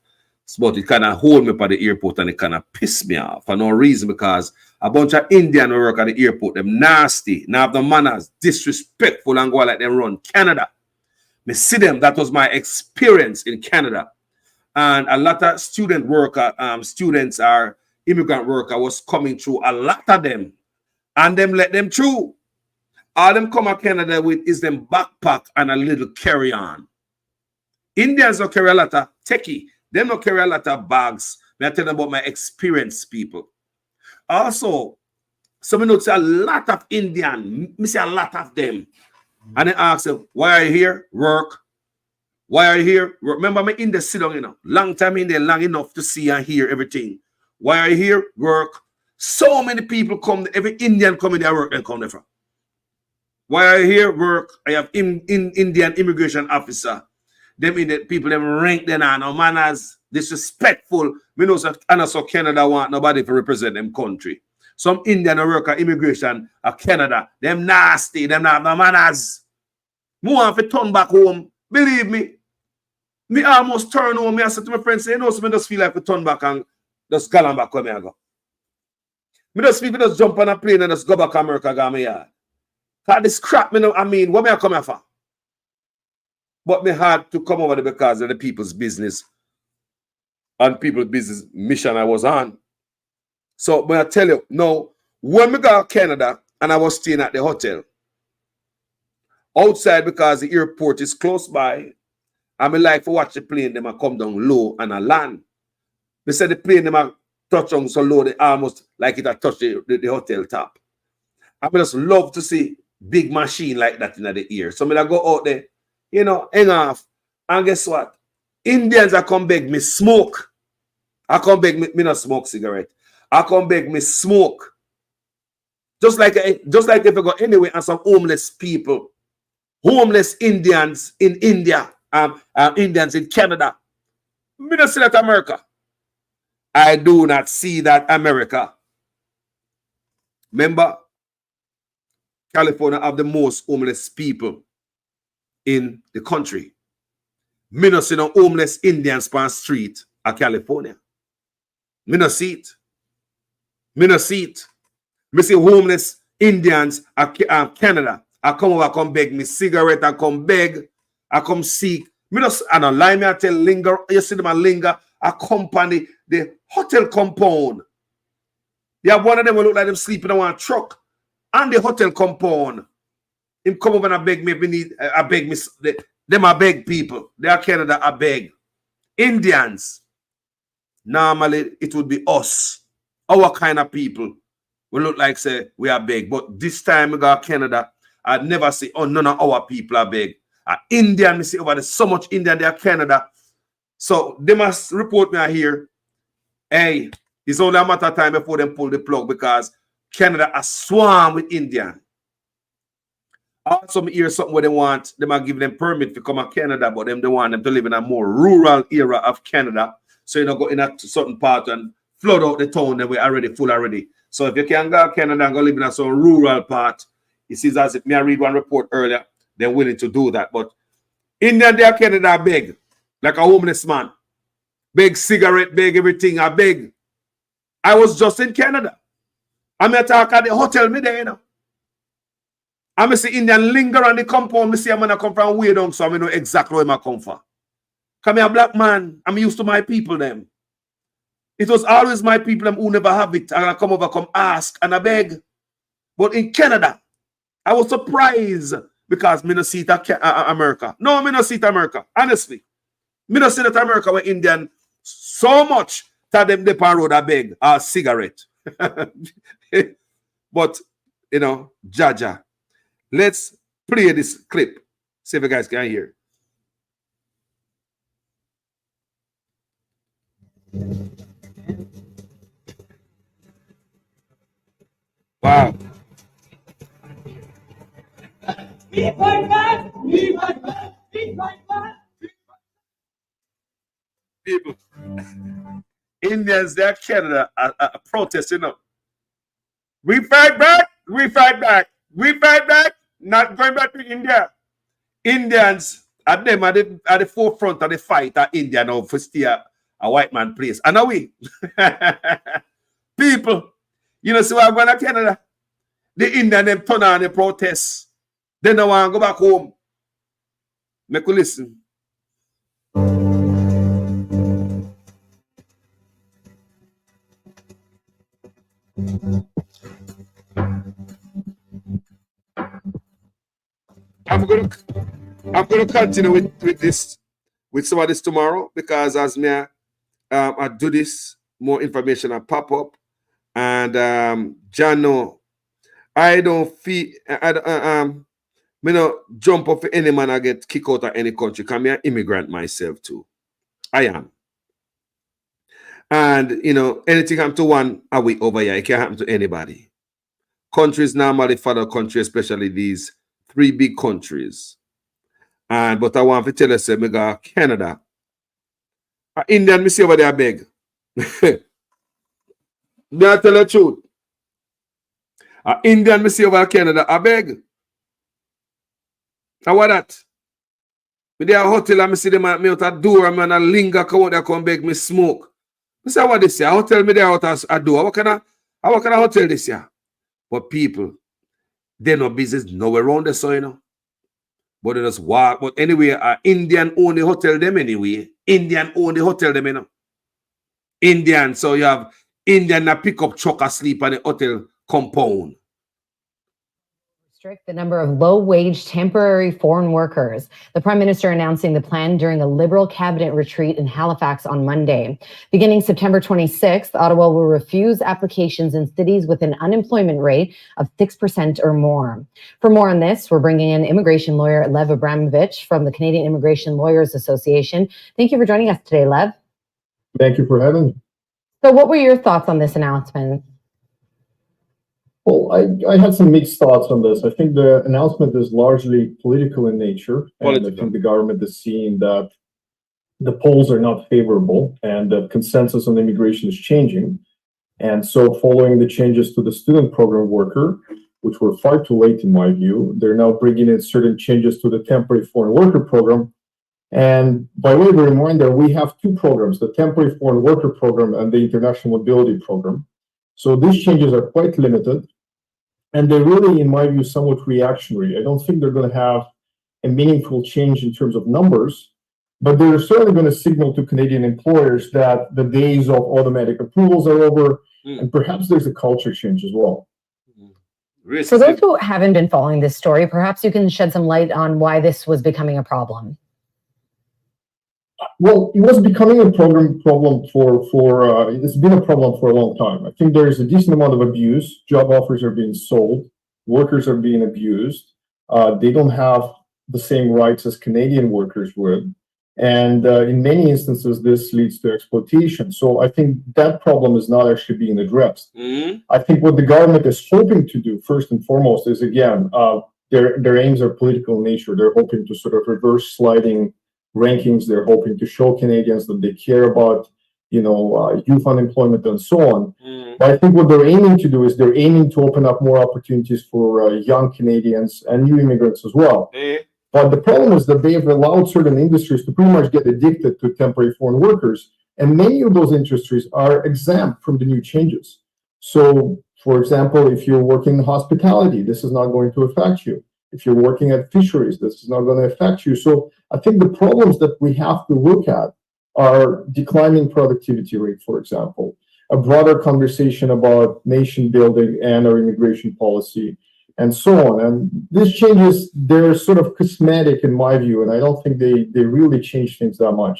But it kind of hold me up at the airport and it kind of piss me off for no reason because a bunch of Indian who work at the airport, them nasty, now have the manners, disrespectful and go like them run Canada. Me see them, that was my experience in Canada. And a lot of student worker, students are immigrant worker was coming through, a lot of them, and them let them through. All them come to Canada with is them backpack and a little carry-on. Indians don't carry a lot of techie. They don't carry a lot of bags. I tell them about my experience, people. Also, some notes a lot of Indian, me see a lot of them. And they ask them, why are you here? Work. Why are you here? Remember me in the sit down, you know. Long time in there, long enough to see and hear everything. Why are you here? Work. So many people come, every Indian come in there work and come there from. Why are you here? Work. I have Indian immigration officer. Them in the people, them rank them on no manners, disrespectful. We know that and so Canada want nobody to represent them country. Some Indian worker immigration of Canada, them nasty, them not no manners. Me want to turn back home. Believe me. Me almost turn home. Me I said to my friends, say, you know, so me just feel like to turn back and just go back where me I go. Me just feel just jump on a plane and just go back to America, go me yard. Cause this crap, me know, I mean, what me I come here for? But me had to come over there because of the people's business and people's business mission I was on. So, but I tell you, no, when we got to Canada and I was staying at the hotel, outside because the airport is close by, I mean like to watch the plane, them I come down low and I land. They said the plane, them I touch on so low, they almost like it I touch the hotel top. I just love to see big machine like that in the air. So I go out there, you know, hang off. And guess what? Indians I come beg me smoke. I come beg me not smoke cigarette. I come beg me smoke. Just like if I go anywhere and some homeless people, homeless Indians in India, Indians in Canada. Me not see that America. I do not see that America. Remember, California have the most homeless people in the country. Me not see no homeless Indians on the street of California. Me not see it. Me not see it. Me see homeless Indians of Canada. I come over, come beg me cigarette, I come beg, I come seek. Me just, I don't lie me, I tell linger, you see them a linger, accompany the hotel compound. You have one of them who look like them sleeping on one truck and the hotel compound. Him come over and I beg me, I beg me, them I beg people. They are Canada, I beg. Indians, normally it would be us, our kind of people. We look like say we are beg, but this time we got Canada, I never see, oh, none of our people are big. Indian, me see over there, so much Indian there, Canada. So they must report me here. Hey, it's only a matter of time before them pull the plug because Canada are swarm with Indian. Also, me hear something where they want, they might give them permit to come to Canada, but them they want them to live in a more rural area of Canada. So you know, go in a certain part and flood out the town that we're already full already. So if you can go to Canada and go live in a some rural part, it seems as if me I read one report earlier, they're willing to do that. But India, they are Canada beg, like a homeless man. Beg cigarette, beg everything, I beg. I was just in Canada. I'm at the hotel me there, you know. I see Indian linger on the compound. I see I'm gonna come from way down, so I know exactly where I come from. Come here, black man. I'm used to my people them. It was always my people them who never have it. And I come over, come ask, and I beg. But in Canada, I was surprised. because me no see it America. No, me no see it America. Honestly. Me no see that America where Indian so much that them the road a beg a cigarette. But you know, Jaja. Let's play this clip. See if you guys can hear. Wow. We fight back! We fight back! We fight back! People, Indians, they're Canada are protesting up. We fight back! We fight back! We fight back! Not going back to India. Indians, at them at the forefront of the fight at India now for steal a white man place. And now we, people, you know, so I'm going to Canada. The Indian them turn on the protests. They don't want to go back home. Make you listen. I'm gonna continue with this, with some of this tomorrow, because as me I do this, more information will pop up. And John, I don't feel me no jump up for any man I get kicked out of any country. Because I'm an immigrant myself too. I am. And you know, anything happen to one a week over here, it can happen to anybody. Countries normally follow countries, especially these 3 big countries. But I want to tell you, say, me go Canada. Indian, me see over there beg. May I tell the truth? Indian, me see over Canada, I beg. And what that? Me there a hotel and me see them me out a door and man a linger come out there come beg me smoke. Me say what this year? Hotel me there out a door. What kind of hotel this year? But people, they no business nowhere around the so, you know. But they just walk. But anyway, Indian own the hotel them anyway. Indian own the hotel them, you know. Indian, so you have Indian that pick up truck asleep on the hotel compound. Restrict the number of low-wage temporary foreign workers. The Prime Minister announcing the plan during a Liberal cabinet retreat in Halifax on Monday. Beginning September 26th, Ottawa will refuse applications in cities with an unemployment rate of 6% or more. For more on this, we're bringing in immigration lawyer Lev Abramovich from the Canadian Immigration Lawyers Association. Thank you for joining us today, Lev. Thank you for having me. So what were your thoughts on this announcement? Well, I had some mixed thoughts on this. I think the announcement is largely political in nature, and I think the government is seeing that the polls are not favorable and the consensus on immigration is changing. And so following the changes to the student program worker, which were far too late in my view, they're now bringing in certain changes to the temporary foreign worker program. And by way of a reminder, we have 2 programs, the temporary foreign worker program and the international mobility program. So these changes are quite limited, and they're really, in my view, somewhat reactionary. I don't think they're going to have a meaningful change in terms of numbers, but they're certainly going to signal to Canadian employers that the days of automatic approvals are over, and perhaps there's a culture change as well. For those who haven't been following this story, perhaps you can shed some light on why this was becoming a problem. Well, it was becoming a problem for it's been a problem for a long time. I think there is a decent amount of abuse. Job offers are being sold. Workers are being abused. They don't have the same rights as Canadian workers would. And in many instances, this leads to exploitation. So I think that problem is not actually being addressed. I think what the government is hoping to do, first and foremost, is, again, their aims are political in nature. They're hoping to sort of reverse sliding rankings. They're hoping to show Canadians that they care about, youth unemployment and so on. But I think what they're aiming to do is they're aiming to open up more opportunities for young Canadians and new immigrants as well. But the problem is that they have allowed certain industries to pretty much get addicted to temporary foreign workers, and many of those industries are exempt from the new changes. So, for example, if you're working in hospitality, this is not going to affect you. If you're working at fisheries, this is not going to affect you. So I think the problems that we have to look at are declining productivity rate, for example, a broader conversation about nation building and our immigration policy, and so on. And these changes, they're sort of cosmetic in my view, and I don't think they really change things that much.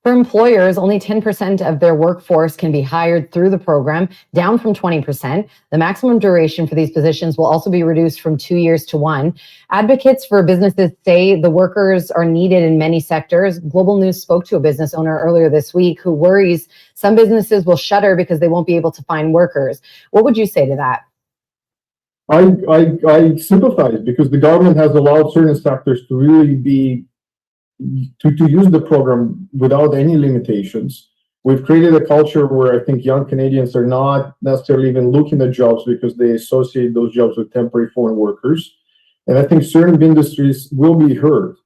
For employers, only 10% of their workforce can be hired through the program, down from 20%. The maximum duration for these positions will also be reduced from 2 years to 1. Advocates for businesses say the workers are needed in many sectors. Global News spoke to a business owner earlier this week who worries some businesses will shutter because they won't be able to find workers. What would you say to that? I sympathize, because the government has allowed certain sectors to really be to use the program without any limitations. We've created a culture where I think young Canadians are not necessarily even looking at jobs because they associate those jobs with temporary foreign workers. And I think certain industries will be hurt.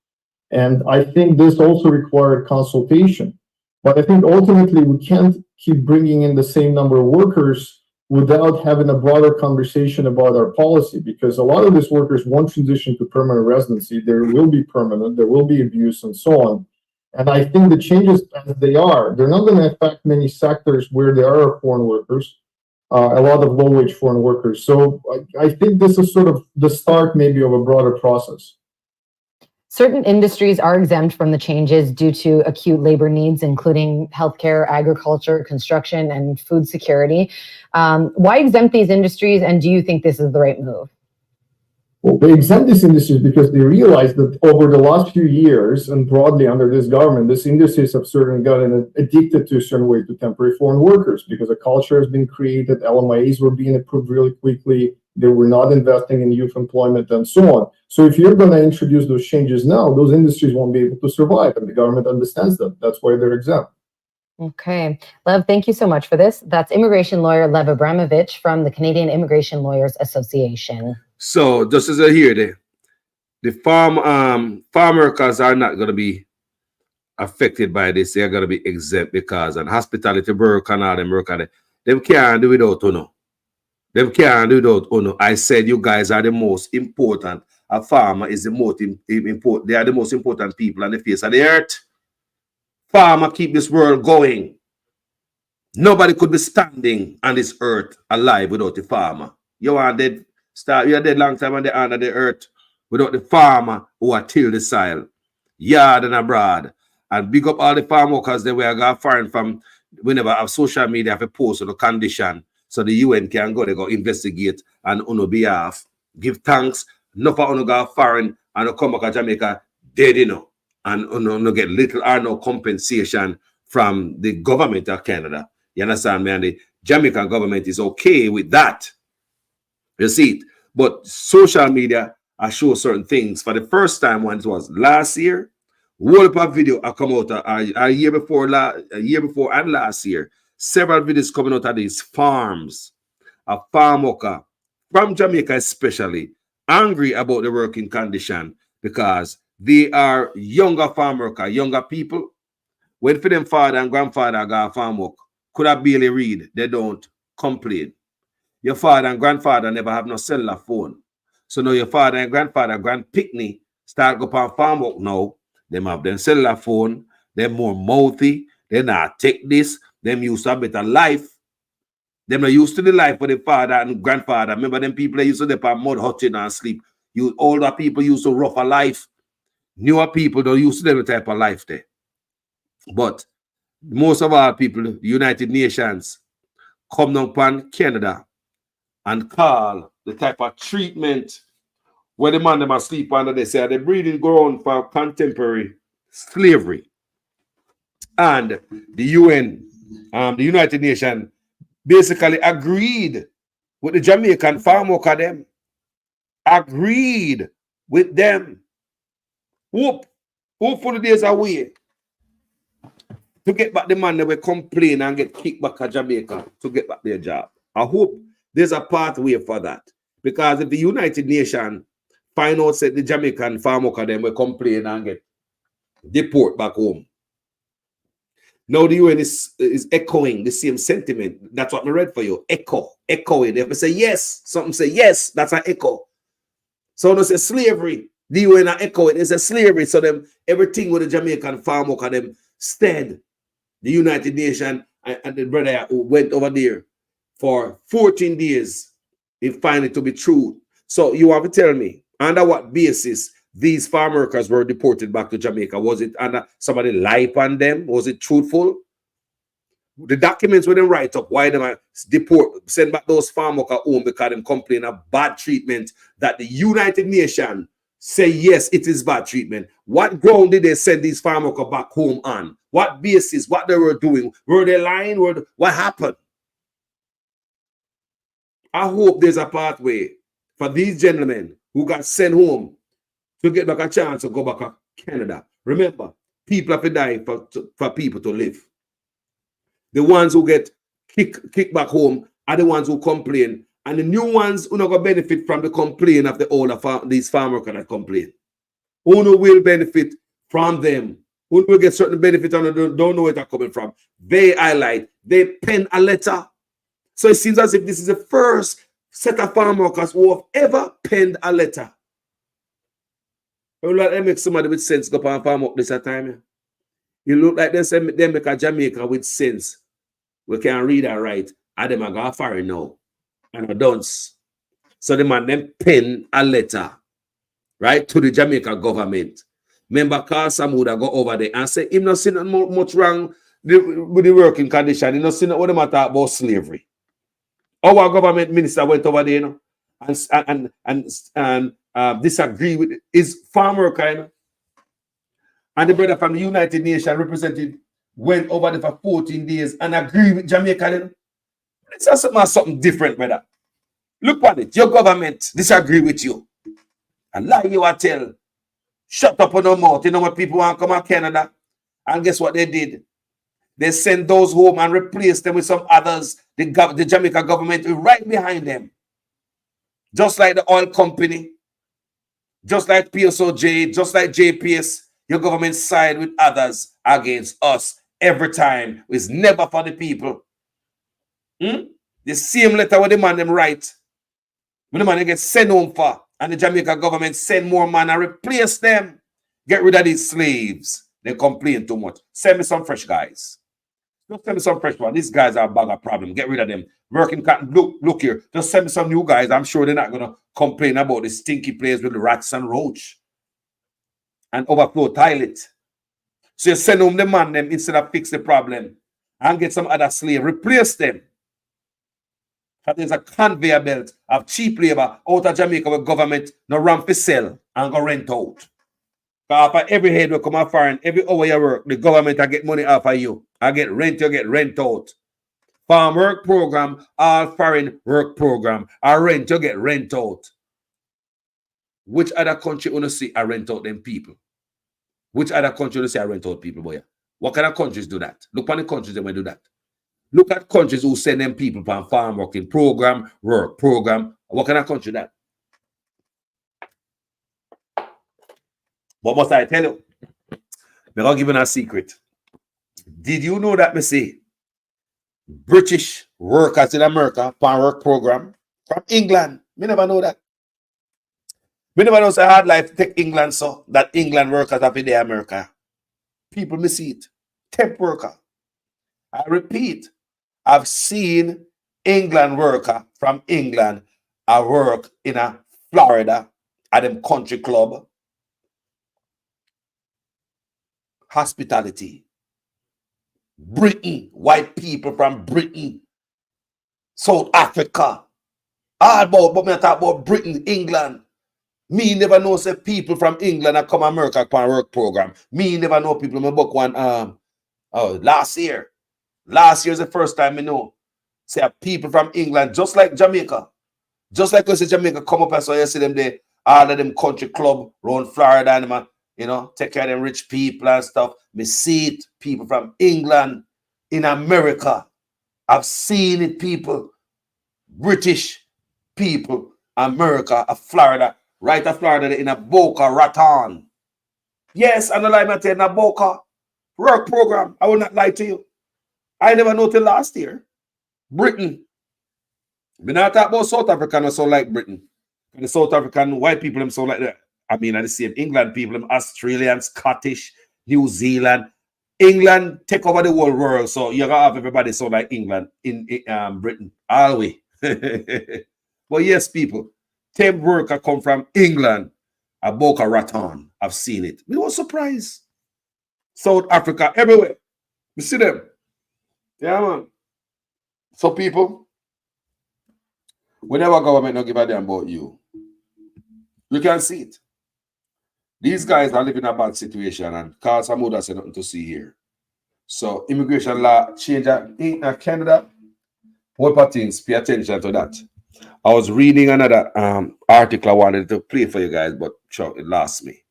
And I think this also required consultation. But I think ultimately we can't keep bringing in the same number of workers without having a broader conversation about our policy, because a lot of these workers won't transition to permanent residency. There will be permanent, there will be abuse, and so on. And I think the changes as they are, they're not going to affect many sectors where there are foreign workers, a lot of low-wage foreign workers. So I think this is sort of the start maybe of a broader process. Certain industries are exempt from the changes due to acute labor needs, including healthcare, agriculture, construction, and food security. Why exempt these industries, and do you think this is the right move? Well, they exempt these industries because they realize that over the last few years, and broadly under this government, these industries have certainly gotten addicted to a certain way to temporary foreign workers, because a culture has been created, LMIAs were being approved really quickly, they were not investing in youth employment, and so on. So if you're going to introduce those changes now, those industries won't be able to survive, and the government understands that. That's why they're exempt. Okay. Lev, thank you so much for this. That's immigration lawyer Lev Abramovich from the Canadian Immigration Lawyers Association. So just as I hear the farm workers are not going to be affected by this. They're going to be exempt because and hospitality work and all them work on it. Them can't do without UNO. Them can't do without UNO. I said you guys are the most important. A farmer is the most important. They are the most important people on the face of the earth. Farmer keep this world going. Nobody could be standing on this earth alive without the farmer. You are dead. You're dead long time on the under the earth without the farmer who are till the soil, yard and abroad. And big up all the farm workers that we are going foreign from. We never have social media have a post on the condition so the UN can go, they go investigate and on our behalf. Give thanks. No for on go foreign and come back to Jamaica dead, you know, and no get little or no compensation from the government of Canada. You understand me? And the Jamaican government is okay with that. You see it. But social media I show certain things. For the first time when it was last year, whole of video are come out a year before and last year. Several videos coming out of these farms. A farm worker from Jamaica especially angry about the working condition because they are younger farm worker, younger people. When for them father and grandfather got farm work, could have barely read. They don't complain. Your father and grandfather never have no cellular phone. So now your father and grandfather, grandpickney, start go on farm work now. Them have them cellular phone. They're more mouthy. They not take this. Them used to a better life. Them not used to the life of the father and grandfather. Remember them people that used to dip on mud hutting and sleep. You older people used to rough a life. Newer people don't used to them type of life there. But most of our people, the United Nations, come down upon Canada and call the type of treatment where the man them asleep under they say the breeding ground for contemporary slavery. And the UN, the United Nations, basically agreed with the Jamaican farm worker them. Agreed with them. Hope for the days away to get back the man that will complain and get kicked back to Jamaica to get back their job. I hope there's a pathway for that. Because if the United Nations find out that the Jamaican farm worker them will complain and get deported back home. Now the UN is echoing the same sentiment. That's what I read for you. Echoing. If they say yes, something say yes, that's an echo. So they say slavery. The UN are echoing. It's a slavery. So them everything with the Jamaican farm worker them instead. The United Nations and the brother who went over there for 14 days find it to be true. So you have to tell me, under what basis these farm workers were deported back to Jamaica? Was it under somebody lied on them? Was it truthful? The documents were then write up why them send back those farm workers home because them complain of bad treatment that the United Nations say yes, it is bad treatment. What ground did they send these farm workers back home on? What basis? What they were doing? Were they lying? What happened? I hope there's a pathway for these gentlemen who got sent home to get back a chance to go back to Canada. Remember, people have to die for people to live. The ones who get kicked back home are the ones who complain. And the new ones who not going to benefit from the complaint of the older these farm workers that complain. Who will benefit from them? Who will get certain benefit and don't know where they're coming from? They highlight, they pen a letter. So it seems as if this is the first set of farm workers who have ever penned a letter. You look like they make somebody with sense go and farm up this time. You look like they make a Jamaica with sense. We can read and write. And them are going foreign now. And a dunce. So the man then pen a letter, right, to the Jamaica government. Remember, Carl Samuda go over there and say, him not seen much wrong with the working condition. He not seen what they matter about slavery. Our government minister went over there, you know, and disagree with his farm worker, you know. And the brother from the United Nations representative went over there for 14 days and agreed with Jamaica, you know. It's something different, brother. Look at it. Your government disagree with you. And lie you are tell. Shut up on your mouth. You know what people want to come to Canada? And guess what they did? They sent those home and replaced them with some others. The Jamaica government is right behind them. Just like the oil company, just like PSOJ, just like JPS, your government side with others against us every time. It's never for the people. The same letter with the man them write. When the man gets sent home for, and the Jamaica government send more man and replace them. Get rid of these slaves. They complain too much. Send me some fresh guys. Just send me some fresh ones. These guys are a bag of problem. Get rid of them. Working cotton. Look here. Just send me some new guys. I'm sure they're not gonna complain about the stinky place with the rats and roach and overflow toilet. So you send home the man them instead of fix the problem and get some other slave. Replace them. There's a conveyor belt of cheap labor out of Jamaica where government no run for sell and go rent out. After every head will come out foreign, every hour you work, the government will get money off of you. I get rent, you get rent out. Farm work program, all foreign work program. I rent, you get rent out. Which other country want to see I rent out them people? Which other country want to see I rent out people, boy? What kind of countries do that? Look at the countries that will do that. Look at countries who send them people from farm working program, work program. What kind of country that? What must I tell you? I'm not giving a secret. Did you know that, me say, British workers in America farm work program from England? Me never know that. Me never know say hard life take England so that England workers have in America. People me see it. Temp worker. I repeat. I've seen England worker from England I work in a Florida at them country club. Hospitality. Britain, white people from Britain, South Africa. All about, but me talk about Britain, England. Me never know say people from England that come to America for a work program. Me never know people. Me book one last year. Last year is the first time I know. Say people from England, just like Jamaica. Just like we say Jamaica come up and so you see them there, all of them country club around Florida and them, you know, take care of them rich people and stuff. Me see it, people from England in America. I've seen it, people. British people, America, Florida, right at Florida in a Boca Raton. Yes, I don't lie, I tell you, in a Boca work program. I will not lie to you. I never know till last year. Britain. We not talk about South Africa and so like Britain. And the South African white people them so like that. I mean, the same England people, them Australian, Scottish, New Zealand. England take over the whole world. So you're gonna have everybody so like England in Britain. All the way. But yes, people, temp worker come from England, a Boca Raton. I've seen it. We was surprised. South Africa, everywhere. We see them. Yeah, man. So people, whenever government don't give a damn about you, you can see it. These guys are living in a bad situation, and Carl Samuda said nothing to see here. So immigration law change in Canada. What things? Pay attention to that. I was reading another article I wanted to play for you guys, but sure, it lost me.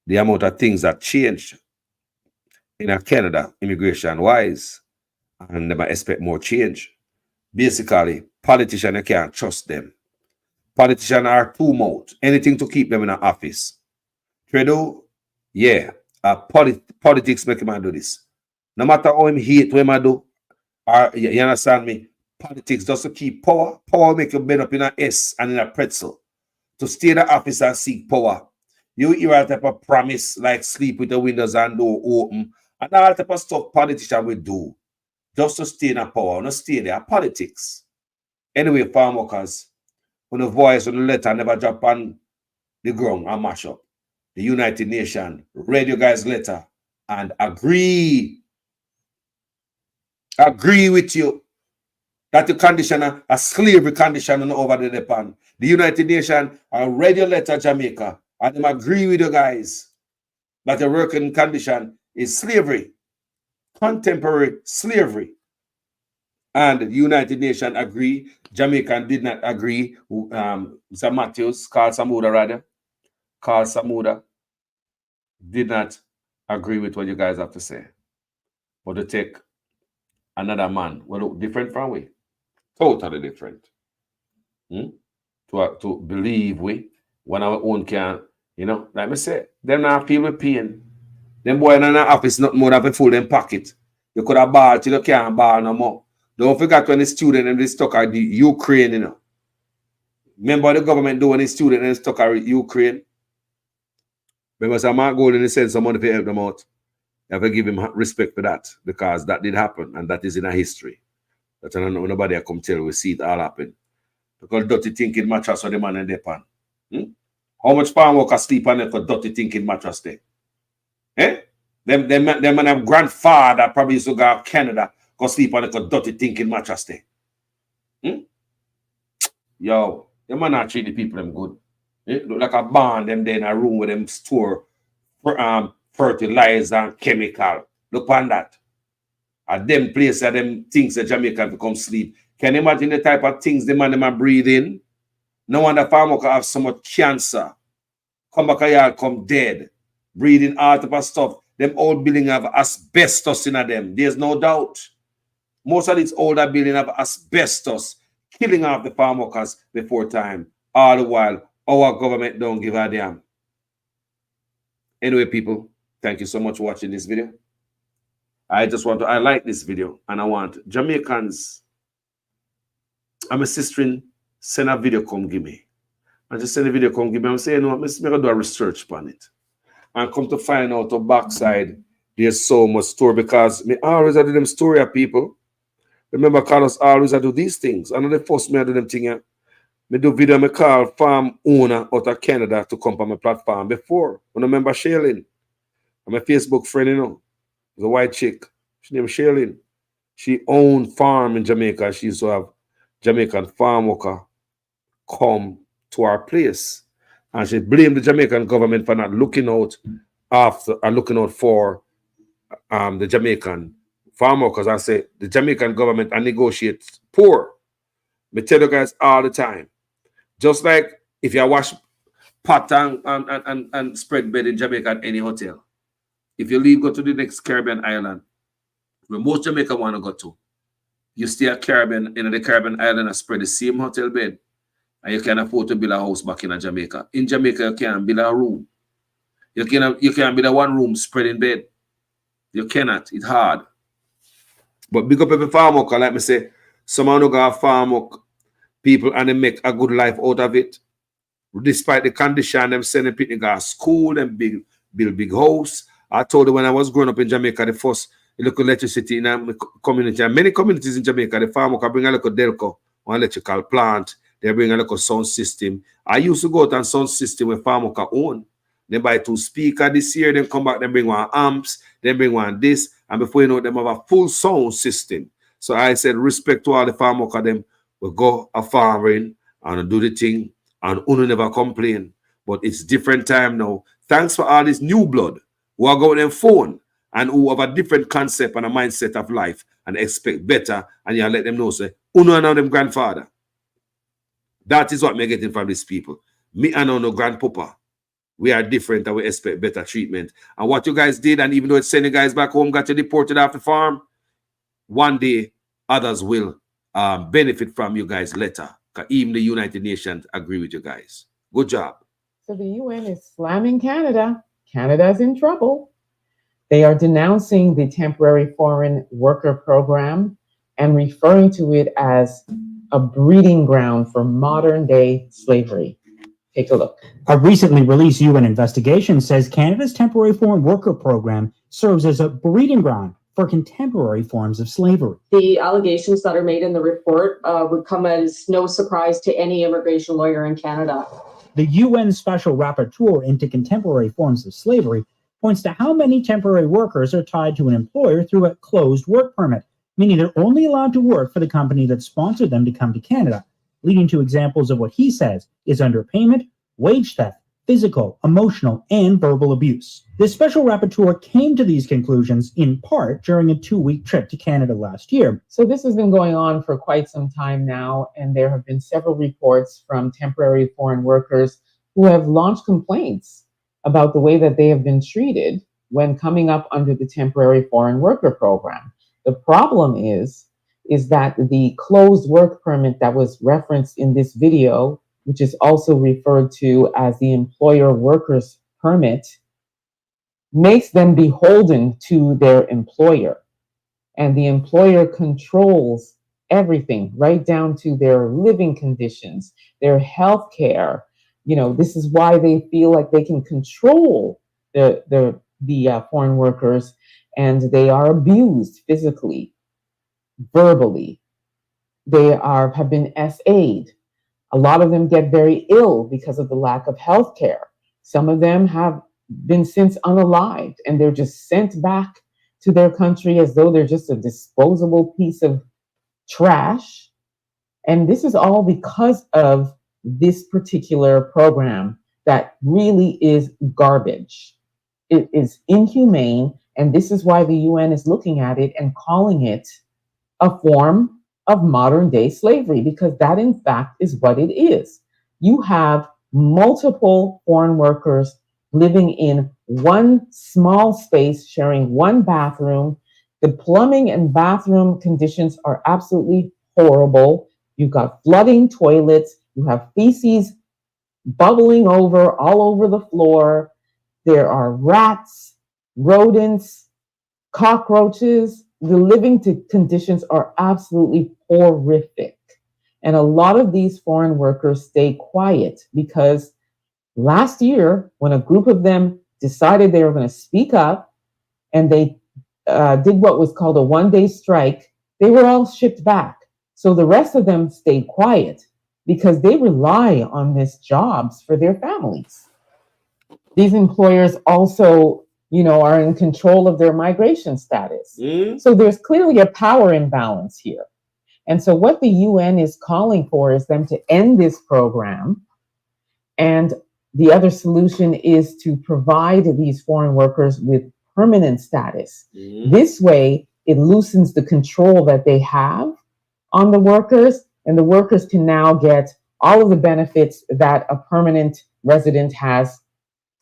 The amount of things that changed in Canada, immigration-wise, and they might expect more change. Basically, politicians, you can't trust them. Politicians are too much. Anything to keep them in an office. Trudeau, yeah, politics make him do this. No matter how him hate what him do, you understand me? Politics just to keep power. Power make you bend up in an S and in a pretzel. To stay in the office and seek power. You hear all type of promise like sleep with the windows and door open. And all type of stuff politicians will do. Just to stay in a power. Not stay there. Politics. Anyway, farm workers, when the voice on the letter never drop on the ground and mash up. The United Nations read your guys' letter and agree with you that the condition, a slavery condition over the Japan. The United Nations read your letter, Jamaica, and them agree with you guys that the working condition is slavery, contemporary slavery. And the United Nations agree. Jamaica did not agree. Mr. Matthews, Carl Samuda did not agree with what you guys have to say. But to take another man, well, look different from we. Totally different. To believe we, when our own can, you know, like I say, them not feel with pain. Them boy in the office not more than a full them pocket. You could have ball till you can't ball no more. Don't forget when the student and they stuck at the Ukraine, you know. Remember the government doing the student and stuck at Ukraine? Remember some man go and send some money to help them out. You have to give him respect for that because that did happen and that is in a history. That nobody will come tell we see it all happen. Because dirty thinking mattress on the man in the pan. How much farm workers sleep on it for dirty thinking mattress there? Eh? Them man have grandfather probably used to go to Canada go sleep on it for dirty thinking mattress there. Yo, them man not treat the people them good. It look like a barn them there in a room where them store fertilizer and chemical. Look on that. At them place that them things that Jamaica become sleep. Can you imagine the type of things the man them are breathing? No wonder farmer can have so much cancer. Come back here, come dead. Breathing all type of stuff. Them old building have asbestos in them. There's no doubt. Most of these older building have asbestos. Killing off the farm workers before time. All the while, our government don't give a damn. Anyway, people, thank you so much for watching this video. I like this video and I want Jamaicans. I'm a sister send a video come give me. I just send a video come give me. I'm saying, no, I'm going to do a research on it. And come to find out the backside, there's so much story because me always do them story of people. Remember, Carlos always do these things. I know they force me to do them things. Me do video, me call farm owner out of Canada to come on my platform before. I remember Shailene. I'm a Facebook friend, you know. It's a white chick. She named Shailene. She owned farm in Jamaica. She used to have Jamaican farm worker come to our place. And she blamed the Jamaican government for not looking out for the Jamaican farm workers. I say the Jamaican government and negotiate poor. I tell you guys all the time. Just like if you wash pot and spread bed in Jamaica at any hotel. If you leave, go to the next Caribbean island, where most Jamaica want to go to. You stay at Caribbean, in the Caribbean island and spread the same hotel bed. And you can afford to build a house back in Jamaica. In Jamaica, you can't build a room. You can't build a one room spread in bed. You cannot. It's hard. But big up every farm worker, like me say, someone who got farm work people and they make a good life out of it. Despite the condition, them sending people to school, them build big house. I told you when I was growing up in Jamaica, the first local electricity in a community, and many communities in Jamaica, the farmer can bring a local Delco, one electrical plant, They bring a local sound system. I used to go to a sound system with Farmoka own. They buy 2 speakers this year, then come back, then bring 1 amps, then bring 1 this, and before you know, them have a full sound system. So I said, respect to all the Farmoka, them will go a farming and do the thing, and Uno never complain. But it's different time now. Thanks for all this new blood who are going on phone and who have a different concept and a mindset of life and expect better, and you let them know, say, Uno and now them grandfather. That is what me getting from these people. Me and no grandpapa. We are different and we expect better treatment. And what you guys did, and even though it's sending guys back home, got you deported off the farm, one day others will benefit from you guys later. Because even the United Nations agree with you guys. Good job. So the UN is slamming Canada. Canada's in trouble. They are denouncing the temporary foreign worker program and referring to it as a breeding ground for modern day slavery. Take a look. A recently released UN investigation says Canada's temporary foreign worker program serves as a breeding ground for contemporary forms of slavery. The allegations that are made in the report would come as no surprise to any immigration lawyer in Canada. The UN Special Rapporteur into contemporary forms of slavery points to how many temporary workers are tied to an employer through a closed work permit, meaning they're only allowed to work for the company that sponsored them to come to Canada, leading to examples of what he says is underpayment, wage theft, physical, emotional, and verbal abuse. This special rapporteur came to these conclusions in part during a 2-week trip to Canada last year. So this has been going on for quite some time now, and there have been several reports from temporary foreign workers who have launched complaints about the way that they have been treated when coming up under the temporary foreign worker program. The problem is that the closed work permit that was referenced in this video, which is also referred to as the employer workers permit, makes them beholden to their employer. And the employer controls everything, right down to their living conditions, their health care. You know, this is why they feel like they can control the foreign workers, and they are abused physically, verbally. They have been SA'd. A lot of them get very ill because of the lack of health care. Some of them have been since unalived, and they're just sent back to their country as though they're just a disposable piece of trash. And this is all because of this particular program that really is garbage. It is inhumane, and this is why the UN is looking at it and calling it a form of modern day slavery, because that in fact is what it is. You have multiple foreign workers living in one small space, sharing one bathroom. The plumbing and bathroom conditions are absolutely horrible. You've got flooding toilets. You have feces bubbling over all over the floor. There are rats, rodents, cockroaches. The living conditions are absolutely horrific. And a lot of these foreign workers stay quiet because last year, when a group of them decided they were going to speak up and they did what was called a one-day strike, they were all shipped back. So the rest of them stayed quiet because they rely on these jobs for their families. These employers also, you know, are in control of their migration status. So there's clearly a power imbalance here. And so what the UN is calling for is them to end this program. And the other solution is to provide these foreign workers with permanent status. This way, it loosens the control that they have on the workers, and the workers can now get all of the benefits that a permanent resident has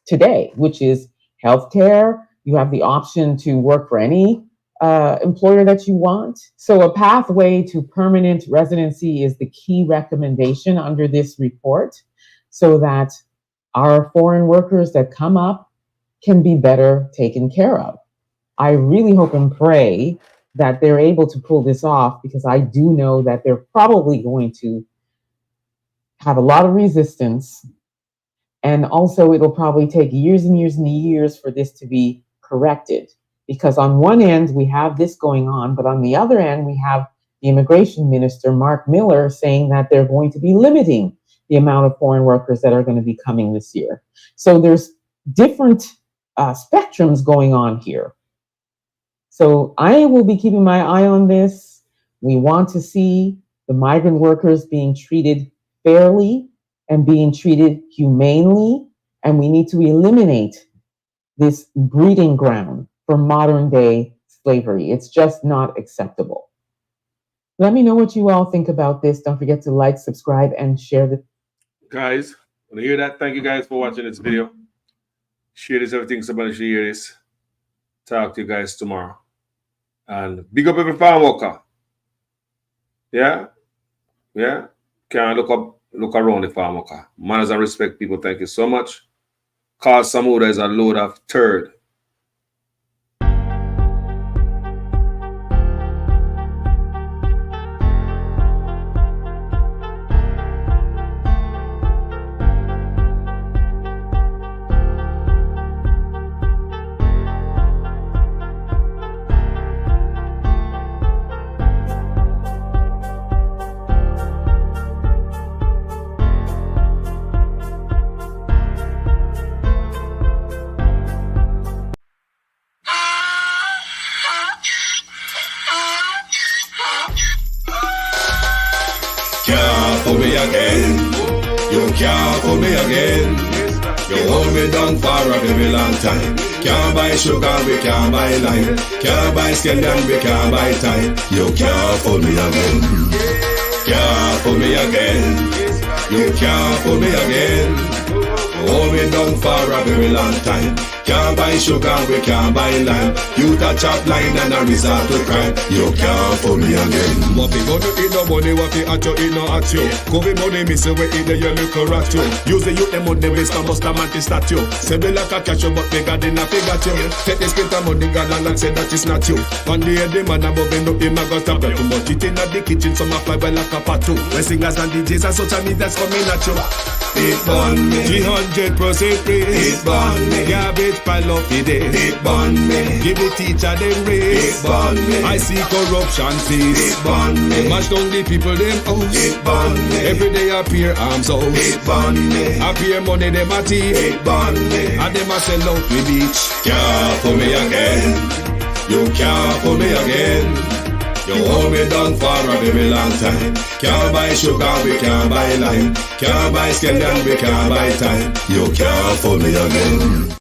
today, which is healthcare. You have the option to work for any employer that you want. So a pathway to permanent residency is the key recommendation under this report, so that our foreign workers that come up can be better taken care of. I really hope and pray that they're able to pull this off, because I do know that they're probably going to have a lot of resistance. And also it'll probably take years and years and years for this to be corrected. Because on one end, we have this going on, but on the other end, we have, the immigration minister, Mark Miller, saying that they're going to be limiting the amount of foreign workers that are going to be coming this year. So there's different spectrums going on here. So I will be keeping my eye on this. We want to see the migrant workers being treated fairly and being treated humanely, and we need to eliminate this breeding ground for modern day slavery. It's just not acceptable. Let me know what you all think about this. Don't forget to like, subscribe, and share the guys. When you hear that, thank you guys for watching this video. Share this, everything somebody should hear this. Talk to you guys tomorrow. And big up every farm worker. Yeah? Yeah? Can't look around the farm worker. Manners and respect, people. Thank you so much. Carl Samuda is a load of turd. Can't fool me again. You can't fool me again. You hold me down for a very long time. Can't buy sugar, we can't buy lime. Can't buy scallion, we can't buy time. You can't fool me again. Can't fool me again. You can't fool me again. Hold me down for a very long time. Can't buy sugar, we can't buy lime. You touch up line and a resort to crime. You can't fool me again. What we gonna eat no money, what we at you, eat no at you. COVID money, miss away, eat the yellow rat you. Use the youth, the money, waste for bust a man to statue. Say be like a catch you, but bigger than a figure you. Take the spit of money, girl, and say that it's not you. One day the man above end up, him a got a breath. Too much it in the kitchen, some a fly well like a patu. When singers and DJs and social media's coming at you. It burn me. 300% raise. It burn me. Garbage pile up the day. It burn me. Give the teacher them raise. It burn me. I see corruption cease. It burn me. Mash down the people them house. It burn me. Every day appear arms out. It burn me. Appear money them a thief. It burn me. And them a sell out the beach. Can't fool me again. You can't fool me again. You hold me down for a very long time. Can't buy sugar, we can't buy lime. Can't buy scallion, we can't buy time. You can't fool me again.